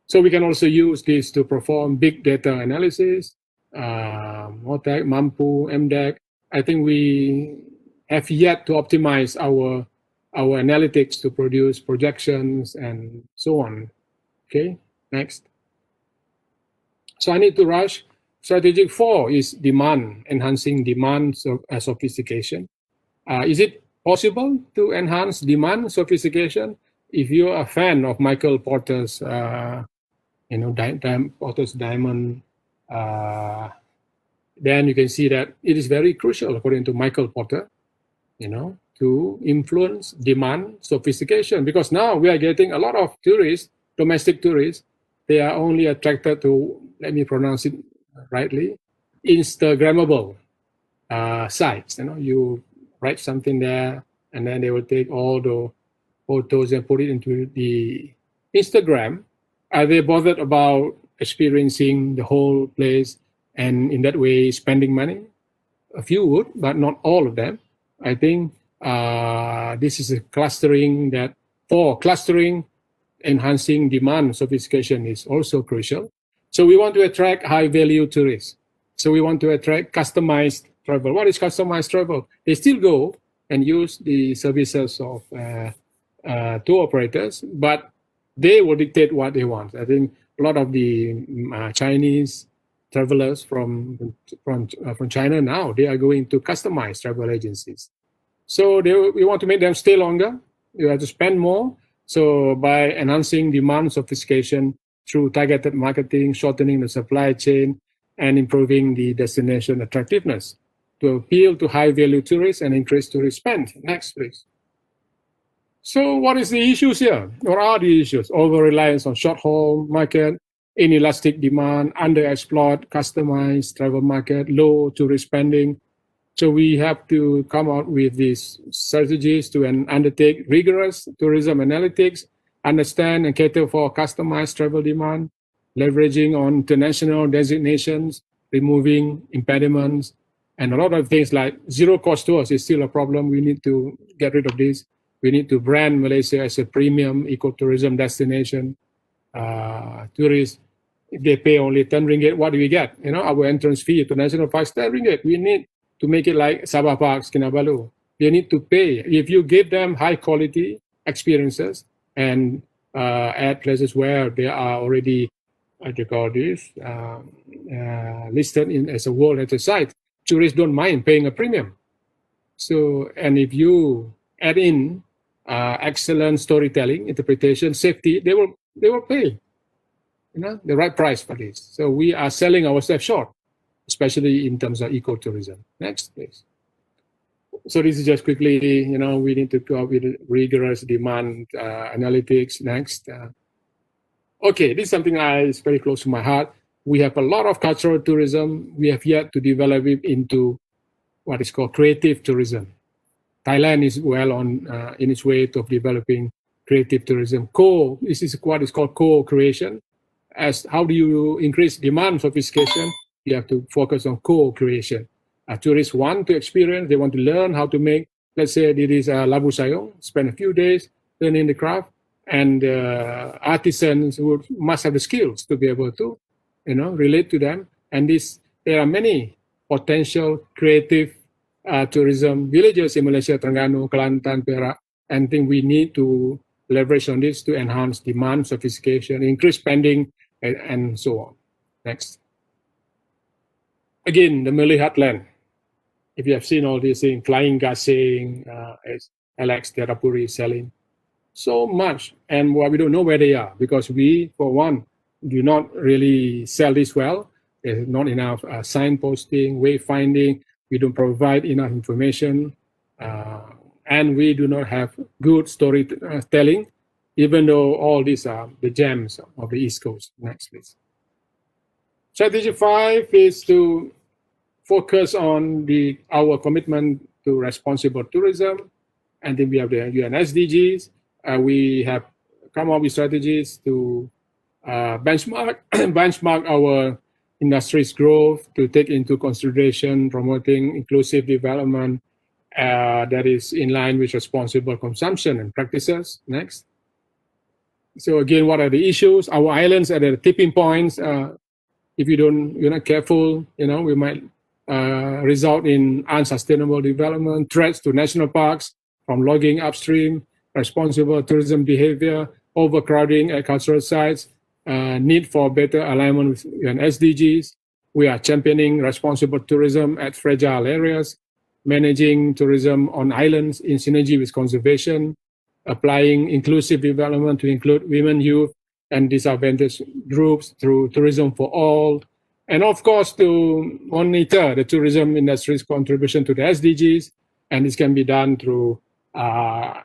So we can also use this to perform big data analysis, MOTEC, MAMPU, MDAC. I think we have yet to optimize our analytics to produce projections and so on. Okay, next. So I need to rush. Strategic 4 is demand, enhancing demand sophistication. Is it possible to enhance demand sophistication? If you're a fan of Michael Porter's, Porter's diamond, then you can see that it is very crucial, according to Michael Porter, to influence demand sophistication. Because now we are getting a lot of tourists, domestic tourists. They are only attracted to, let me pronounce it rightly, Instagrammable sites. You write something there, and then they will take all the photos and put it into the Instagram. Are they bothered about experiencing the whole place and in that way spending money? A few would, but not all of them. I think this is a clustering that for clustering, enhancing demand sophistication is also crucial. So we want to attract high value tourists. So we want to attract customized travel. What is customized travel? They still go and use the services of tour operators, but they will dictate what they want. I think a lot of the Chinese travelers from China now, they are going to customized travel agencies. So we want to make them stay longer. You have to spend more. So by enhancing demand sophistication through targeted marketing, shortening the supply chain, and improving the destination attractiveness to appeal to high-value tourists and increase tourist spend. Next, please. So what is the issues here? What are the issues? Over-reliance on short-haul market, inelastic demand, underexplored, customized travel market, low tourist spending. So we have to come out with these strategies to undertake rigorous tourism analytics, understand and cater for customized travel demand, leveraging on international designations, removing impediments, and a lot of things like zero-cost tours is still a problem. We need to get rid of this. We need to brand Malaysia as a premium ecotourism destination. Tourists, if they pay only 10 ringgit, what do we get? Our entrance fee to national parks, 10 ringgit. We need to make it like Sabah Parks, Kinabalu. They need to pay. If you give them high quality experiences and at places where they are already, what do you call this, listed in as a World Heritage Site, tourists don't mind paying a premium. So, and if you add in excellent storytelling, interpretation, safety, they will pay, the right price for this. So we are selling ourselves short, especially in terms of ecotourism. Next, please. So this is just quickly, we need to go with rigorous demand analytics. Next. Okay, this is something is very close to my heart. We have a lot of cultural tourism. We have yet to develop it into what is called creative tourism. Thailand is well on in its way of developing creative tourism. This is what is called co-creation. As how do you increase demand sophistication? You have to focus on co-creation. Tourists want to experience, they want to learn how to make, let's say it is labu sayong, spend a few days learning the craft, and artisans who must have the skills to be able to, relate to them. And there are many potential creative tourism villages in Malaysia, Terengganu, Kelantan, Perak, and I think we need to leverage on this to enhance demand, sophistication, increase spending, and so on. Next. Again, the Malay heartland. If you have seen all these things, flying gasing, as Alex Terapuri is selling, so much, and we don't know where they are because we, for one, do not really sell this well. There's not enough signposting, wayfinding. We don't provide enough information, and we do not have good storytelling, even though all these are the gems of the East Coast. Next, please. Strategy 5 is to focus on our commitment to responsible tourism, and then we have the UN SDGs. We have come up with strategies to benchmark our industry's growth, to take into consideration promoting inclusive development that is in line with responsible consumption and practices. Next. So again, what are the issues? Our islands are at the tipping points. If you're not careful, we might result in unsustainable development, threats to national parks from logging upstream, responsible tourism behavior, overcrowding at cultural sites, need for better alignment with UN SDGs. We are championing responsible tourism at fragile areas, managing tourism on islands in synergy with conservation, applying inclusive development to include women, youth, and disadvantaged groups through tourism for all, and of course to monitor the tourism industry's contribution to the SDGs, and this can be done through the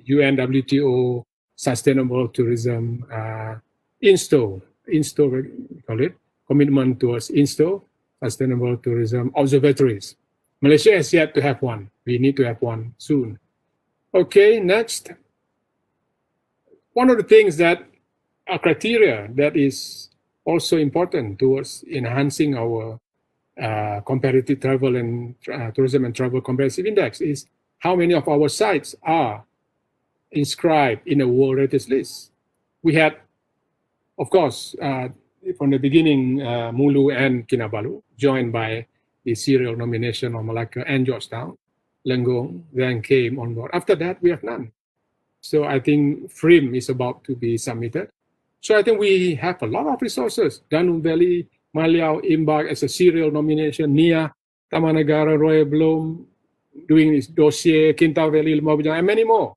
UN WTO Sustainable Tourism INSTO, we call it, commitment towards INSTO, Sustainable Tourism Observatories. Malaysia has yet to have one. We need to have one soon. Okay, next. One of the things that are criteria that is also important towards enhancing our comparative travel and tourism and travel comparative index is how many of our sites are inscribed in a World Heritage List. We had, of course, from the beginning, Mulu and Kinabalu, joined by the serial nomination of Malacca and Georgetown. Lenggong then came on board. After that, we have none. So I think FRIM is about to be submitted. So I think we have a lot of resources. Danum Valley, Maliau, Imbak as a serial nomination, Nia, Tamanagara, Royal Bloom, doing this dossier, Kinta Valley, Lemah Bujang, and many more.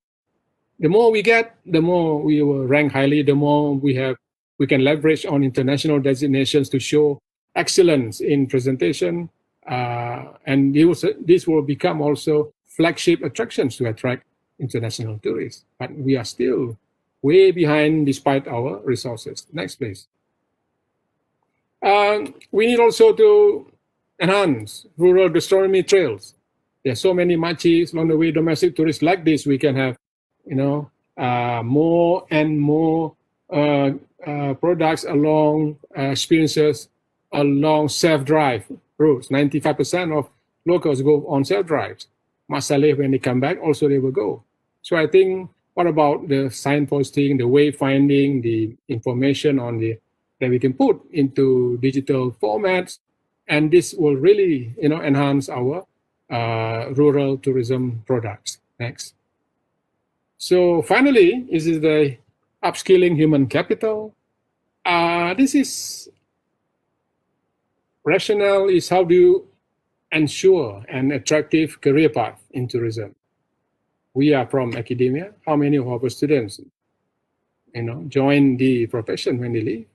The more we get, the more we will rank highly, the more we can leverage on international designations to show excellence in presentation. And this will become also flagship attractions to attract international tourists. But we are still way behind despite our resources. Next, please. We need also to enhance rural gastronomy trails. There are so many machis along the way. Domestic tourists like this, we can have, more and more products along experiences along self-drive routes. 95% of locals go on self-drives. Masaleh, when they come back, also they will go. So I think, what about the signposting, the wayfinding, the information on that we can put into digital formats, and this will really, enhance our rural tourism products. Next. So finally, this is the upskilling human capital. This is rationale is how do you ensure an attractive career path in tourism. We are from academia. How many of our students, join the profession when they leave?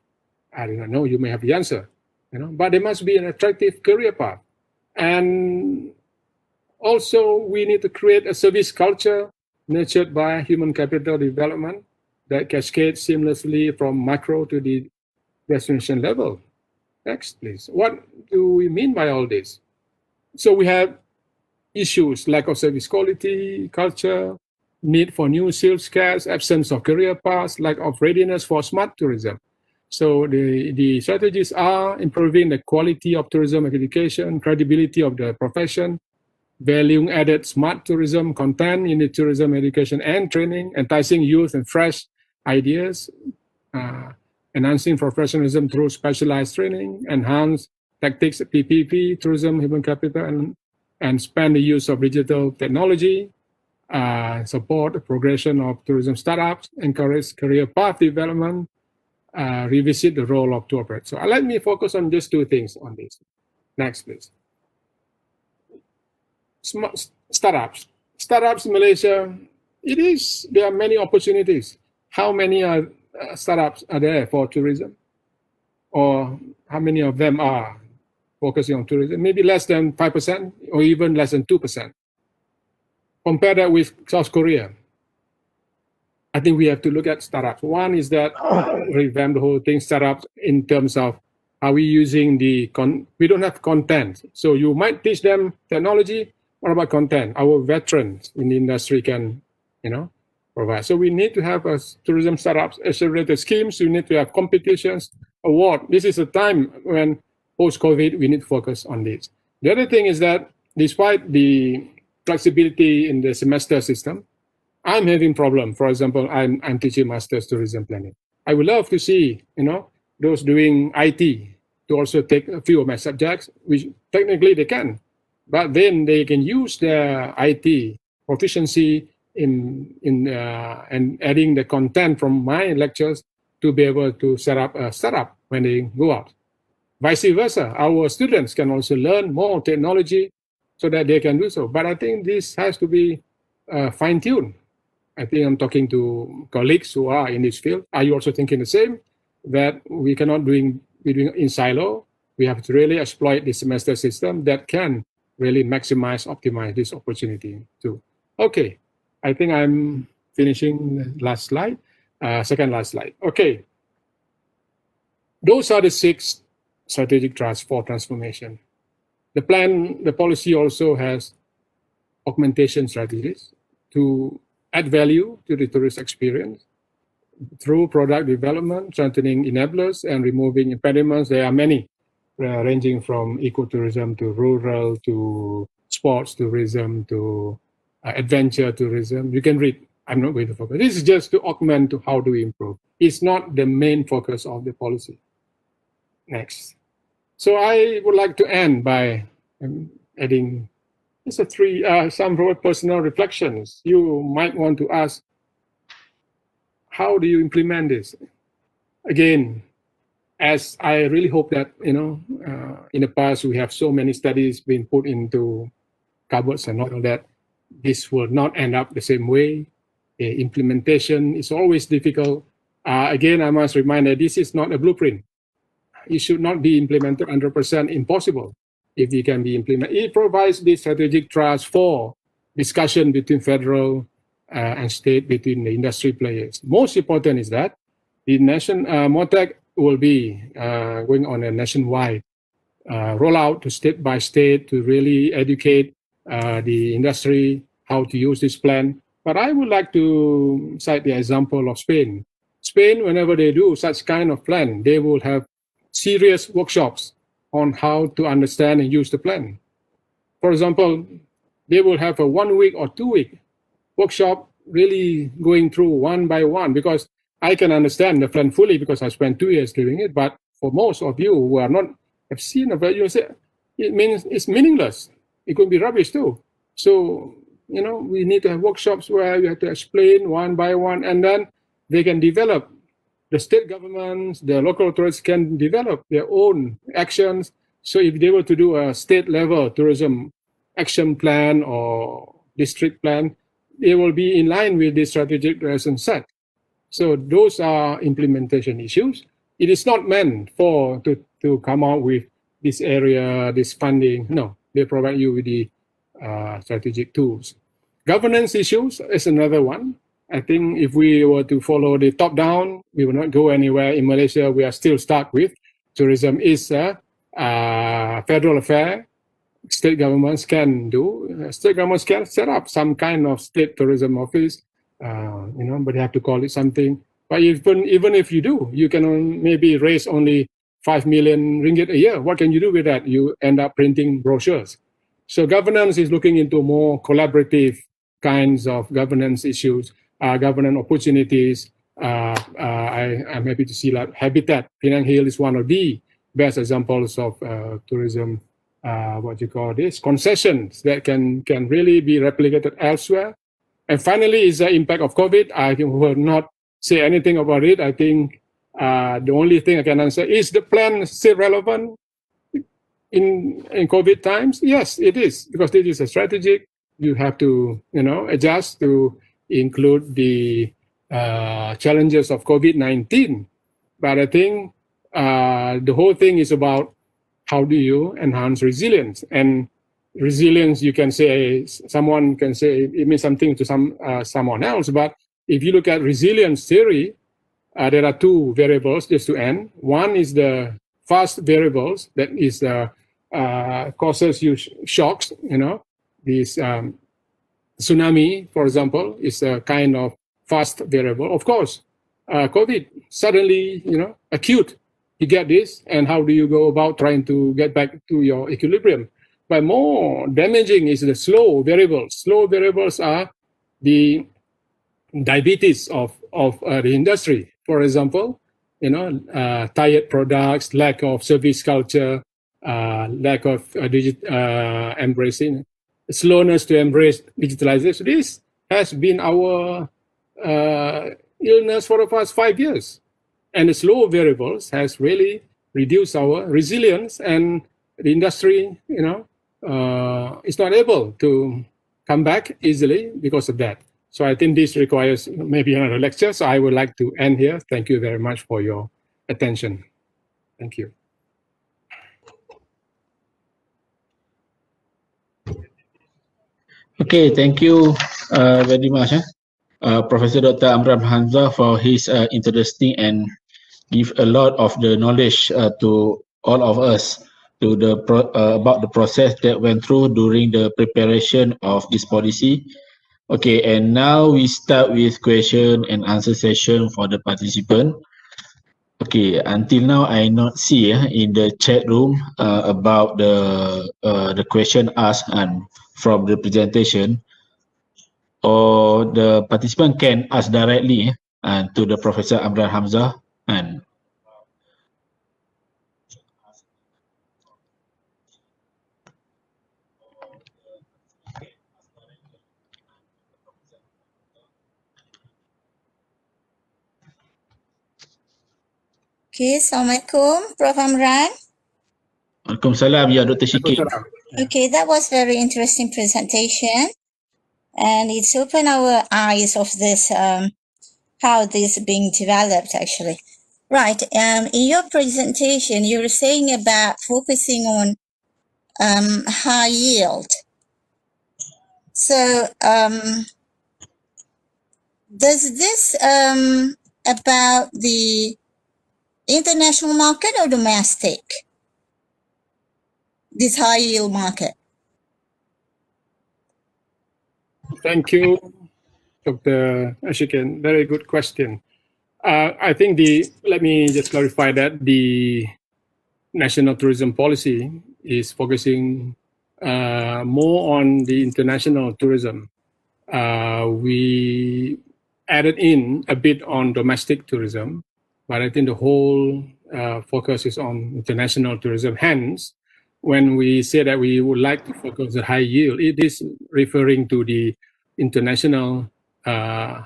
I do not know. You may have the answer, but there must be an attractive career path. And also, we need to create a service culture nurtured by human capital development that cascades seamlessly from macro to the destination level. Next, please. What do we mean by all this? So we have issues, lack of service quality, culture, need for new sales skills, absence of career paths, lack of readiness for smart tourism. So the strategies are improving the quality of tourism education, credibility of the profession, valuing added smart tourism content in the tourism education and training, enticing youth and fresh ideas, enhancing professionalism through specialized training, enhance tactics, PPP, tourism, human capital, and expand the use of digital technology, support the progression of tourism startups, encourage career path development, revisit the role of tour operators. So let me focus on just two things on this. Next, please. Startups. Startups in Malaysia, there are many opportunities. How many startups are there for tourism? Or how many of them are focusing on tourism? Maybe less than 5% or even less than 2%. Compare that with South Korea. I think we have to look at startups. One is that revamp the whole thing, startups in terms of are we using we don't have content. So you might teach them technology. What about content? Our veterans in the industry can, provide. So we need to have tourism startups, accelerated schemes. We need to have competitions, award. This is a time when post-COVID, we need to focus on this. The other thing is that despite the flexibility in the semester system, I'm having problem. For example, I'm teaching master's tourism planning. I would love to see, those doing IT to also take a few of my subjects, which technically they can, but then they can use their IT proficiency in adding the content from my lectures to be able to set up a startup when they go out. Vice versa, our students can also learn more technology so that they can do so. But I think this has to be fine-tuned. I think I'm talking to colleagues who are in this field. Are you also thinking the same? That we cannot be doing in silo. We have to really exploit the semester system that can really optimize this opportunity too. Okay, I think I'm finishing the last slide, second last slide. Okay, those are the 6 strategic thrusts for transformation. The policy also has augmentation strategies to add value to the tourist experience through product development, strengthening enablers, and removing impediments. There are many, ranging from ecotourism to rural to sports tourism to adventure tourism. You can read. I'm not going to focus. This is just to augment to how do we improve. It's not the main focus of the policy. Next. So I would like to end by adding some personal reflections. You might want to ask, how do you implement this? Again, as I really hope that, in the past we have so many studies being put into cupboards and all of that, this will not end up the same way. Implementation is always difficult. Again, I must remind that this is not a blueprint. It should not be implemented 100% impossible. If it can be implemented, it provides the strategic trust for discussion between federal and state, between the industry players. Most important is that the MOTEC will be going on a nationwide rollout to state by state to really educate the industry how to use this plan. But I would like to cite the example of Spain. Spain, whenever they do such kind of plan, they will have serious workshops on how to understand and use the plan. For example, they will have a 1 week or 2 week workshop really going through one by one, because I can understand the plan fully because I spent 2 years doing it. But for most of you who are not have seen it, you say it means it's meaningless. It could be rubbish too. So we need to have workshops where we have to explain one by one, and then they can develop. The state governments, the local authorities can develop their own actions. So if they were to do a state level tourism action plan or district plan, they will be in line with the strategic direction set. So those are implementation issues. It is not meant to come out with this area, this funding. No, they provide you with the strategic tools. Governance issues is another one. I think if we were to follow the top down, we will not go anywhere. In Malaysia, we are still stuck with tourism is a federal affair. State governments can do. State governments can set up some kind of state tourism office, but they have to call it something. But even if you do, you can maybe raise only 5 million ringgit a year. What can you do with that? You end up printing brochures. So governance is looking into more collaborative kinds of governance issues, governance opportunities. I'm happy to see that Habitat Penang Hill is one of the best examples of tourism. Concessions that can really be replicated elsewhere. And finally is the impact of COVID. I will not say anything about it. I think the only thing I can answer is the plan still relevant in COVID times? Yes, it is, because it is a strategic. You have to adjust to include the challenges of COVID-19. But I think the whole thing is about how do you enhance resilience? And resilience, you can say, someone can say it means something to someone else. But if you look at resilience theory, there are two variables just to end. One is the fast variables, that is causes you shocks. This tsunami, for example, is a kind of fast variable. Of course, COVID suddenly, acute. You get this, and how do you go about trying to get back to your equilibrium? But more damaging is the slow variables. Slow variables are the diabetes of the industry. For example, tired products, lack of service culture, lack of embracing, slowness to embrace digitalization. This has been our illness for the past 5 years. And the slow variables has really reduced our resilience, and the industry, is not able to come back easily because of that. So I think this requires maybe another lecture. So I would like to end here. Thank you very much for your attention. Thank you. Okay, thank you very much, Professor Dr. Amran Hamzah, for his interesting and give a lot of the knowledge to all of us to about the process that went through during the preparation of this policy. Okay, and now we start with question and answer session for the participant. Okay, until now I not see in the chat room about the question asked and from the presentation, or the participant can ask directly and to the Professor Amran Hamzah. And Okay, Assalamualaikum, Prof. Amran. Waalaikumsalam, ya Dr. Shikib. Okay, that was very interesting presentation, and it's opened our eyes of this, how this is being developed actually. Right, in your presentation, you were saying about focusing on high yield. So, does this about the international market or domestic? This high yield market. Thank you, Dr. Ashikin. Very good question. I think let me just clarify that the National Tourism Policy is focusing more on the international tourism. We added in a bit on domestic tourism, but I think the whole focus is on international tourism. Hence, when we say that we would like to focus on high yield, it is referring to the international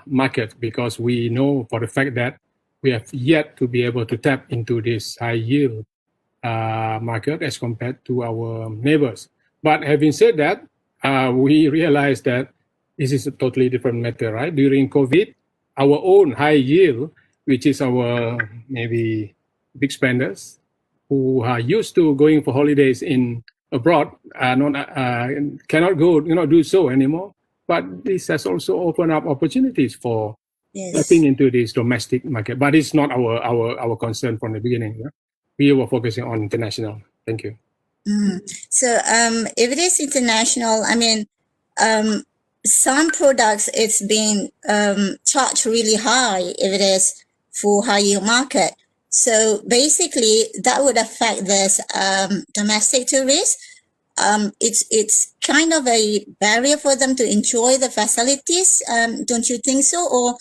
market, because we know for the fact that we have yet to be able to tap into this high yield market as compared to our neighbors. But having said that, we realize that this is a totally different matter, right? During COVID, our own high yield, which is our maybe big spenders who are used to going for holidays in abroad, cannot go, do so anymore. But this has also opened up opportunities for tapping into this domestic market. But it's not our concern from the beginning. Yeah? We were focusing on international. Thank you. So if it is international, I mean, some products it's being charged really high if it is for high yield market. So basically that would affect this domestic tourists. It's kind of a barrier for them to enjoy the facilities. Don't you think so? Or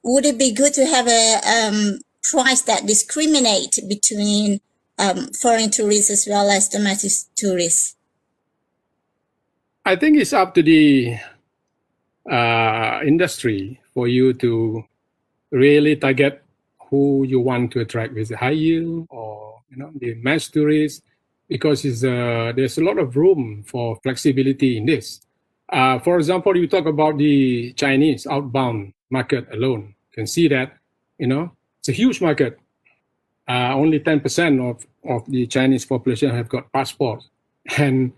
would it be good to have a price that discriminate between foreign tourists as well as domestic tourists? I think it's up to the industry for you to really target who you want to attract with the high yield or the mass tourists, because there's a lot of room for flexibility in this. For example, you talk about the Chinese outbound market alone. You can see that it's a huge market. Only 10% of the Chinese population have got passports, and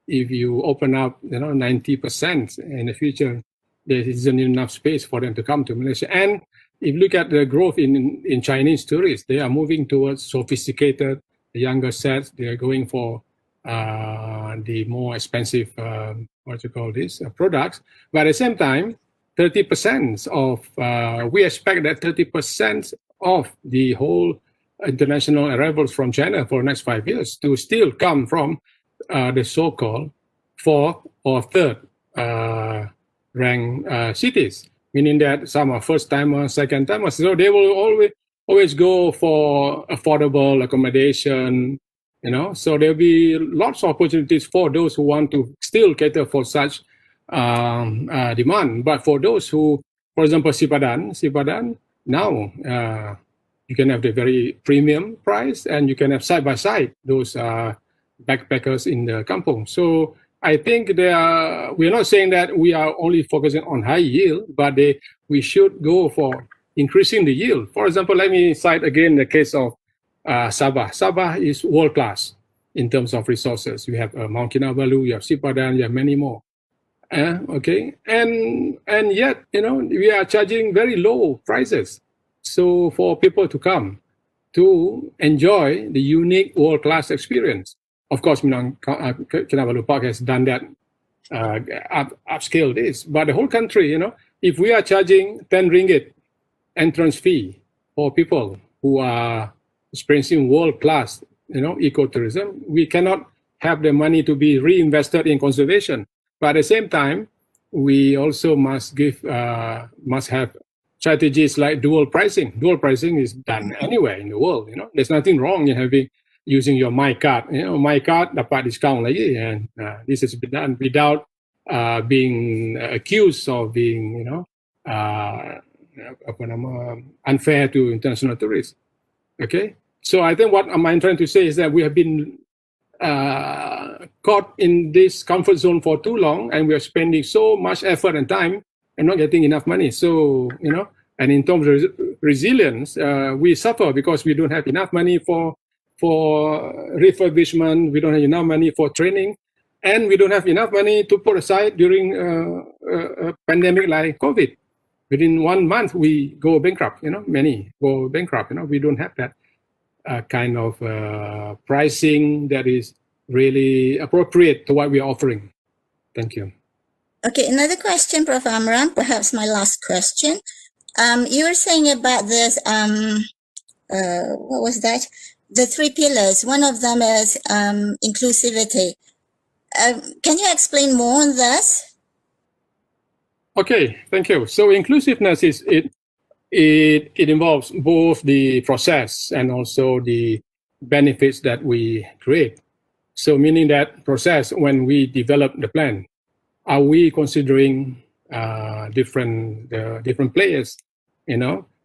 if you open up 90% in the future, there isn't enough space for them to come to Malaysia. And if you look at the growth in Chinese tourists, they are moving towards sophisticated, the younger sets. They are going for the more expensive, products. But at the same time, 30% of, we expect that 30% of the whole international arrivals from China for the next 5 years to still come from the so-called fourth or third ranked cities, meaning that some are first-timers, second-timers. So they will always go for affordable accommodation, So there'll be lots of opportunities for those who want to still cater for such demand. But for those who, for example, Sipadan, now you can have the very premium price, and you can have side-by-side those backpackers in the kampung. So I think we're not saying that we are only focusing on high yield, but we should go for increasing the yield. For example, let me cite again the case of Sabah. Sabah is world-class in terms of resources. You have Mount Kinabalu, you have Sipadan, you have many more. Okay, and yet we are charging very low prices. So for people to come to enjoy the unique world-class experience. Of course, Kinabalu Park has done that, upscale this. But the whole country, if we are charging 10 ringgit entrance fee for people who are experiencing world-class, ecotourism, we cannot have the money to be reinvested in conservation. But at the same time, we also must have strategies like dual pricing. Dual pricing is done anywhere in the world. There's nothing wrong in using your My Card. My Card dapat discount lagi, and this has been done without being accused of being, unfair to international tourists. Okay, so I think what I'm trying to say is that we have been caught in this comfort zone for too long, and we are spending so much effort and time and not getting enough money. So, and in terms of resilience, we suffer because we don't have enough money for refurbishment, we don't have enough money for training, and we don't have enough money to put aside during a pandemic like COVID. Within 1 month, we go bankrupt, many go bankrupt. We don't have that kind of pricing that is really appropriate to what we are offering. Thank you. Okay, another question, Prof. Amran, perhaps my last question. You were saying about this, what was that? The 3 pillars. One of them is inclusivity. Can you explain more on this? Okay, thank you. So inclusiveness it involves both the process and also the benefits that we create. So meaning that process, when we develop the plan, are we considering different players?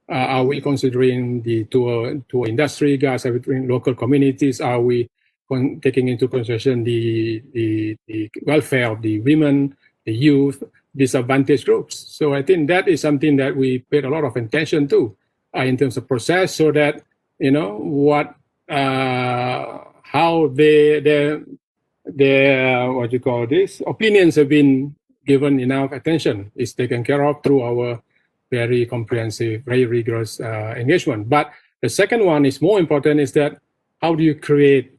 Are we considering the tour industry guys? Are we doing local communities? Are we taking into consideration the welfare of the women, the youth, disadvantaged groups? So I think that is something that we paid a lot of attention to in terms of process, so that how their what you call this opinions have been given enough attention, is taken care of through our very comprehensive, very rigorous engagement. But the second one is more important, is that how do you create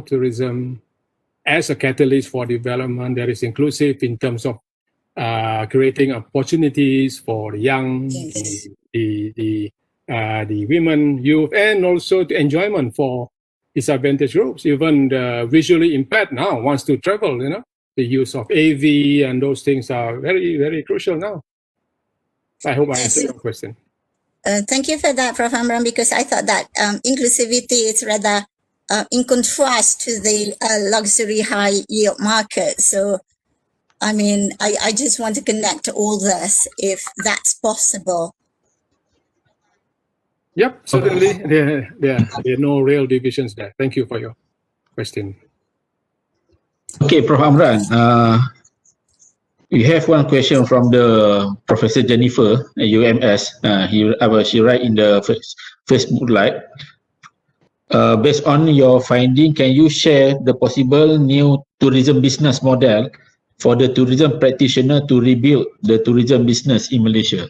tourism as a catalyst for development that is inclusive in terms of creating opportunities for the young, Yes. the women, youth, and also the enjoyment for disadvantaged groups. Even the visually impaired now wants to travel. The use of AV and those things are very, very crucial now. I hope I answered your question. Thank you for that, Prof. Amran, because I thought that inclusivity is rather in contrast to the luxury high yield market. So, I mean, I just want to connect all this, if that's possible. Yep, certainly. There are no real divisions there. Thank you for your question. Okay, Prof. Amran. We have one question from the Professor Jennifer at UMS. She write in the Facebook Live. Based on your finding, can you share the possible new tourism business model for the tourism practitioner to rebuild the tourism business in Malaysia?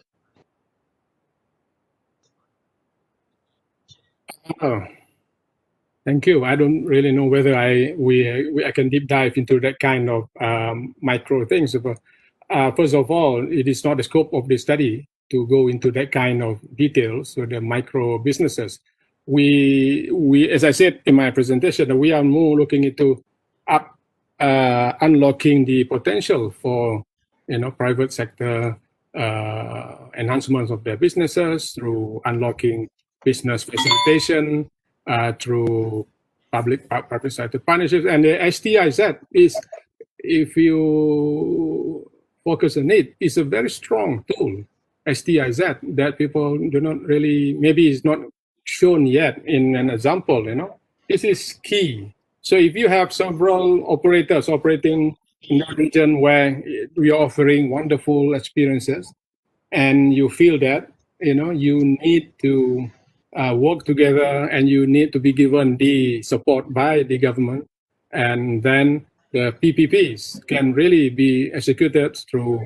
Oh, thank you. I don't really know whether I can deep dive into that kind of micro things. But first of all, it is not the scope of the study to go into that kind of details. So the micro businesses, we as I said in my presentation, we are more looking into unlocking the potential for private sector enhancements of their businesses through unlocking business facilitation, through public sector partnerships. And the STIZ is, if you focus on it, is a very strong tool, STIZ, that people do not really, maybe is not shown yet in an example. This is key. So if you have several operators operating in a region where we are offering wonderful experiences, and you feel that you need to work together, and you need to be given the support by the government, and then the PPPs can really be executed through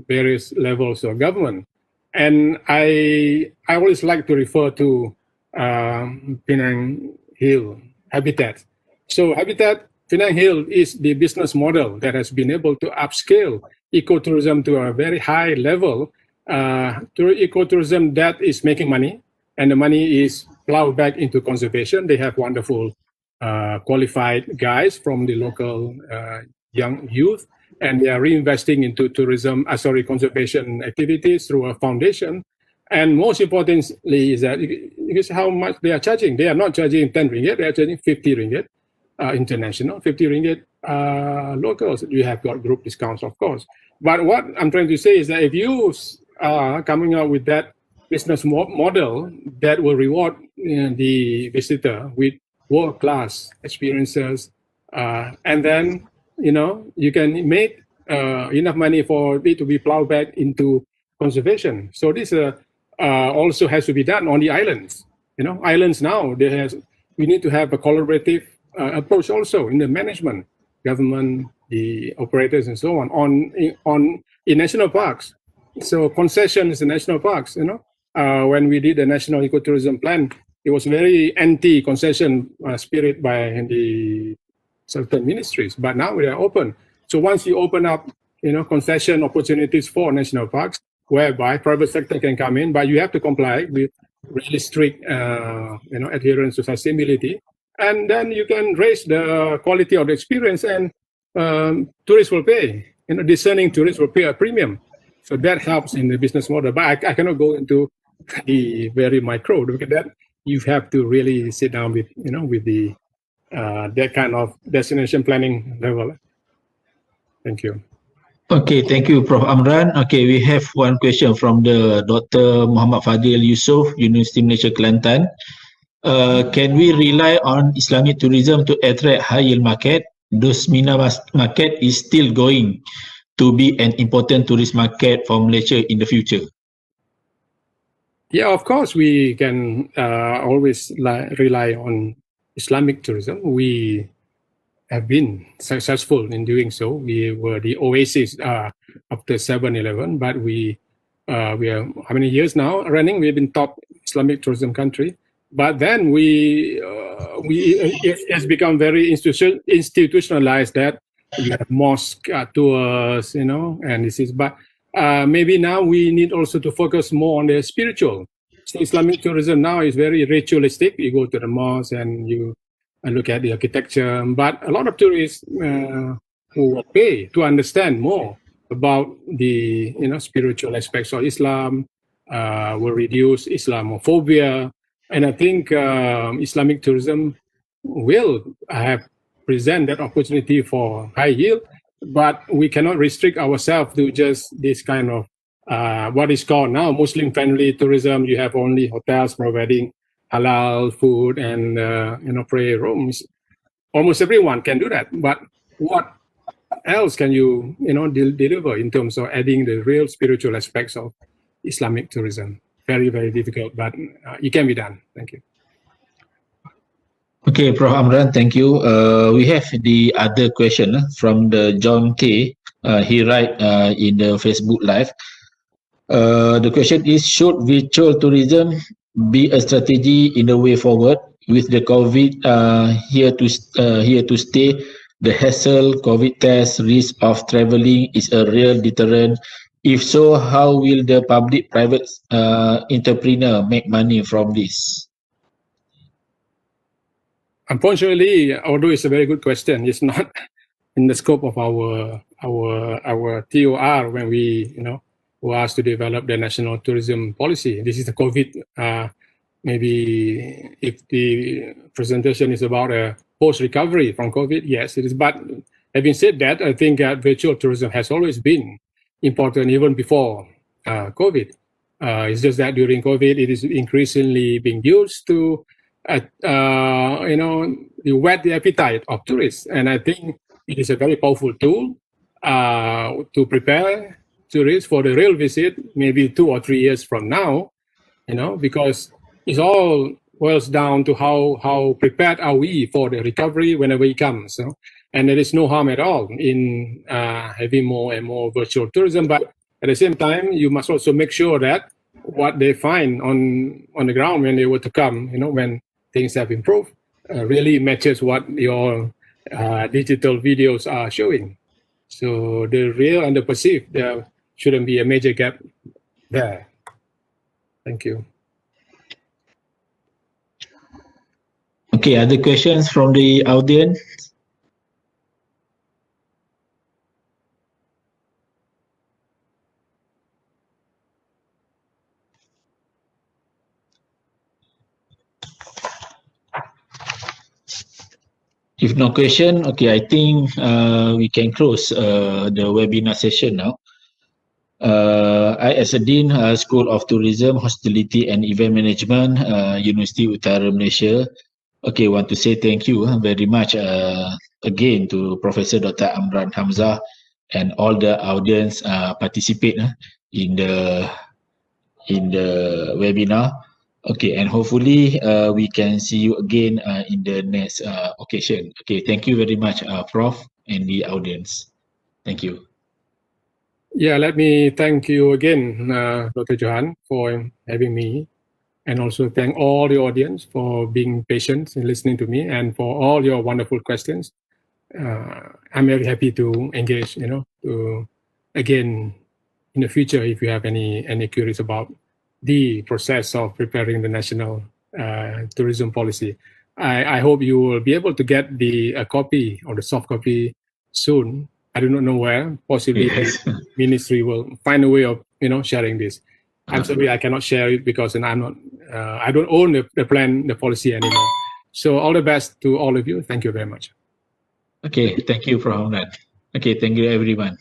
various levels of government. And I always like to refer to Penang Hill Habitat. So Habitat Penang Hill is the business model that has been able to upscale ecotourism to a very high level, through ecotourism that is making money, and the money is plowed back into conservation. They have wonderful qualified guys from the local young youth, and they are reinvesting into conservation activities through a foundation. And most importantly is that because how much they are charging. They are not charging 10 ringgit, they are charging 50 ringgit international, 50 ringgit locals. You have got group discounts, of course. But what I'm trying to say is that if you are coming up with that business model that will reward the visitor with world-class experiences, and then you can make enough money for it to be plowed back into conservation. So this also has to be done on the islands. Islands now, we need to have a collaborative approach also in the management, government, the operators, and so on in national parks. So concessions in national parks. When we did the national ecotourism plan, it was very anti-concession spirit by the certain ministries. But now we are open. So once you open up, concession opportunities for national parks, whereby private sector can come in, but you have to comply with really strict, adherence to sustainability, and then you can raise the quality of the experience, and tourists will pay. Discerning tourists will pay a premium. So that helps in the business model. But I cannot go into the very micro. Look at that. You have to really sit down with, with the that kind of destination planning level. Thank you. Okay, thank you, Prof. Amran. Okay, we have one question from the Dr. Muhammad Fadil Yusof, Universiti Malaysia Kelantan. Can we rely on Islamic tourism to attract high-yield market? Those MENA market is still going to be an important tourist market for Malaysia in the future. Yeah, of course, we can always rely on Islamic tourism. We have been successful in doing so. We were the oasis after 7/11, but we are how many years now running? We've been top Islamic tourism country. But then it has become very institutionalized that we have mosque tours, you know, and this is. But maybe now we need also to focus more on the spiritual. So Islamic tourism now is very ritualistic. You go to the mosque and you look at the architecture. But a lot of tourists who pay to understand more about the spiritual aspects of Islam will reduce Islamophobia. And I think Islamic tourism will have present that opportunity for high yield, but we cannot restrict ourselves to just this kind of what is called now Muslim-friendly tourism. You have only hotels providing halal food and prayer rooms. Almost everyone can do that, but what else can you deliver in terms of adding the real spiritual aspects of Islamic tourism? Very, very difficult, but it can be done. Thank you. Okay, Prof. Amran, thank you. We have the other question from the John K. He write in the Facebook Live. The question is, should virtual tourism be a strategy in the way forward with the COVID here to stay? The hassle, COVID test, risk of traveling is a real deterrent. If so, how will the public-private entrepreneur make money from this? Unfortunately, although it's a very good question, it's not in the scope of our TOR when we were asked to develop the national tourism policy. This is the COVID. Maybe if the presentation is about a post-recovery from COVID, yes, it is. But having said that, I think virtual tourism has always been important even before COVID. It's just that during COVID, it is increasingly being used to, whet the appetite of tourists. And I think it is a very powerful tool to prepare tourists for the real visit, maybe 2 or 3 years from now, because it all boils down to how prepared are we for the recovery whenever it comes. And there is no harm at all in having more and more virtual tourism. But at the same time, you must also make sure that what they find on the ground when they were to come, when things have improved, really matches what your digital videos are showing. So the real and the perceived, there shouldn't be a major gap there. Thank you. Okay, other questions from the audience? If no question, okay, I think we can close the webinar session now. I, as a Dean, School of Tourism, Hospitality and Event Management, Universiti Utara, Malaysia, okay, want to say thank you very much again to Professor Dr. Amran Hamzah and all the audience participate in the webinar. Okay, and hopefully we can see you again in the next occasion. Okay, thank you very much, Prof. and the audience. Thank you. Yeah, let me thank you again, Dr. Johan, for having me, and also thank all the audience for being patient and listening to me, and for all your wonderful questions. I'm very happy to engage, to again in the future if you have any queries about the process of preparing the national tourism policy. I hope you will be able to get a copy or the soft copy soon. I do not know where. Possibly yes. The ministry will find a way of sharing this. I'm sorry I cannot share it because I'm not. I don't own the plan, the policy anymore. So all the best to all of you. Thank you very much. Okay, thank you, Prof. Hamdan. Okay, thank you, everyone.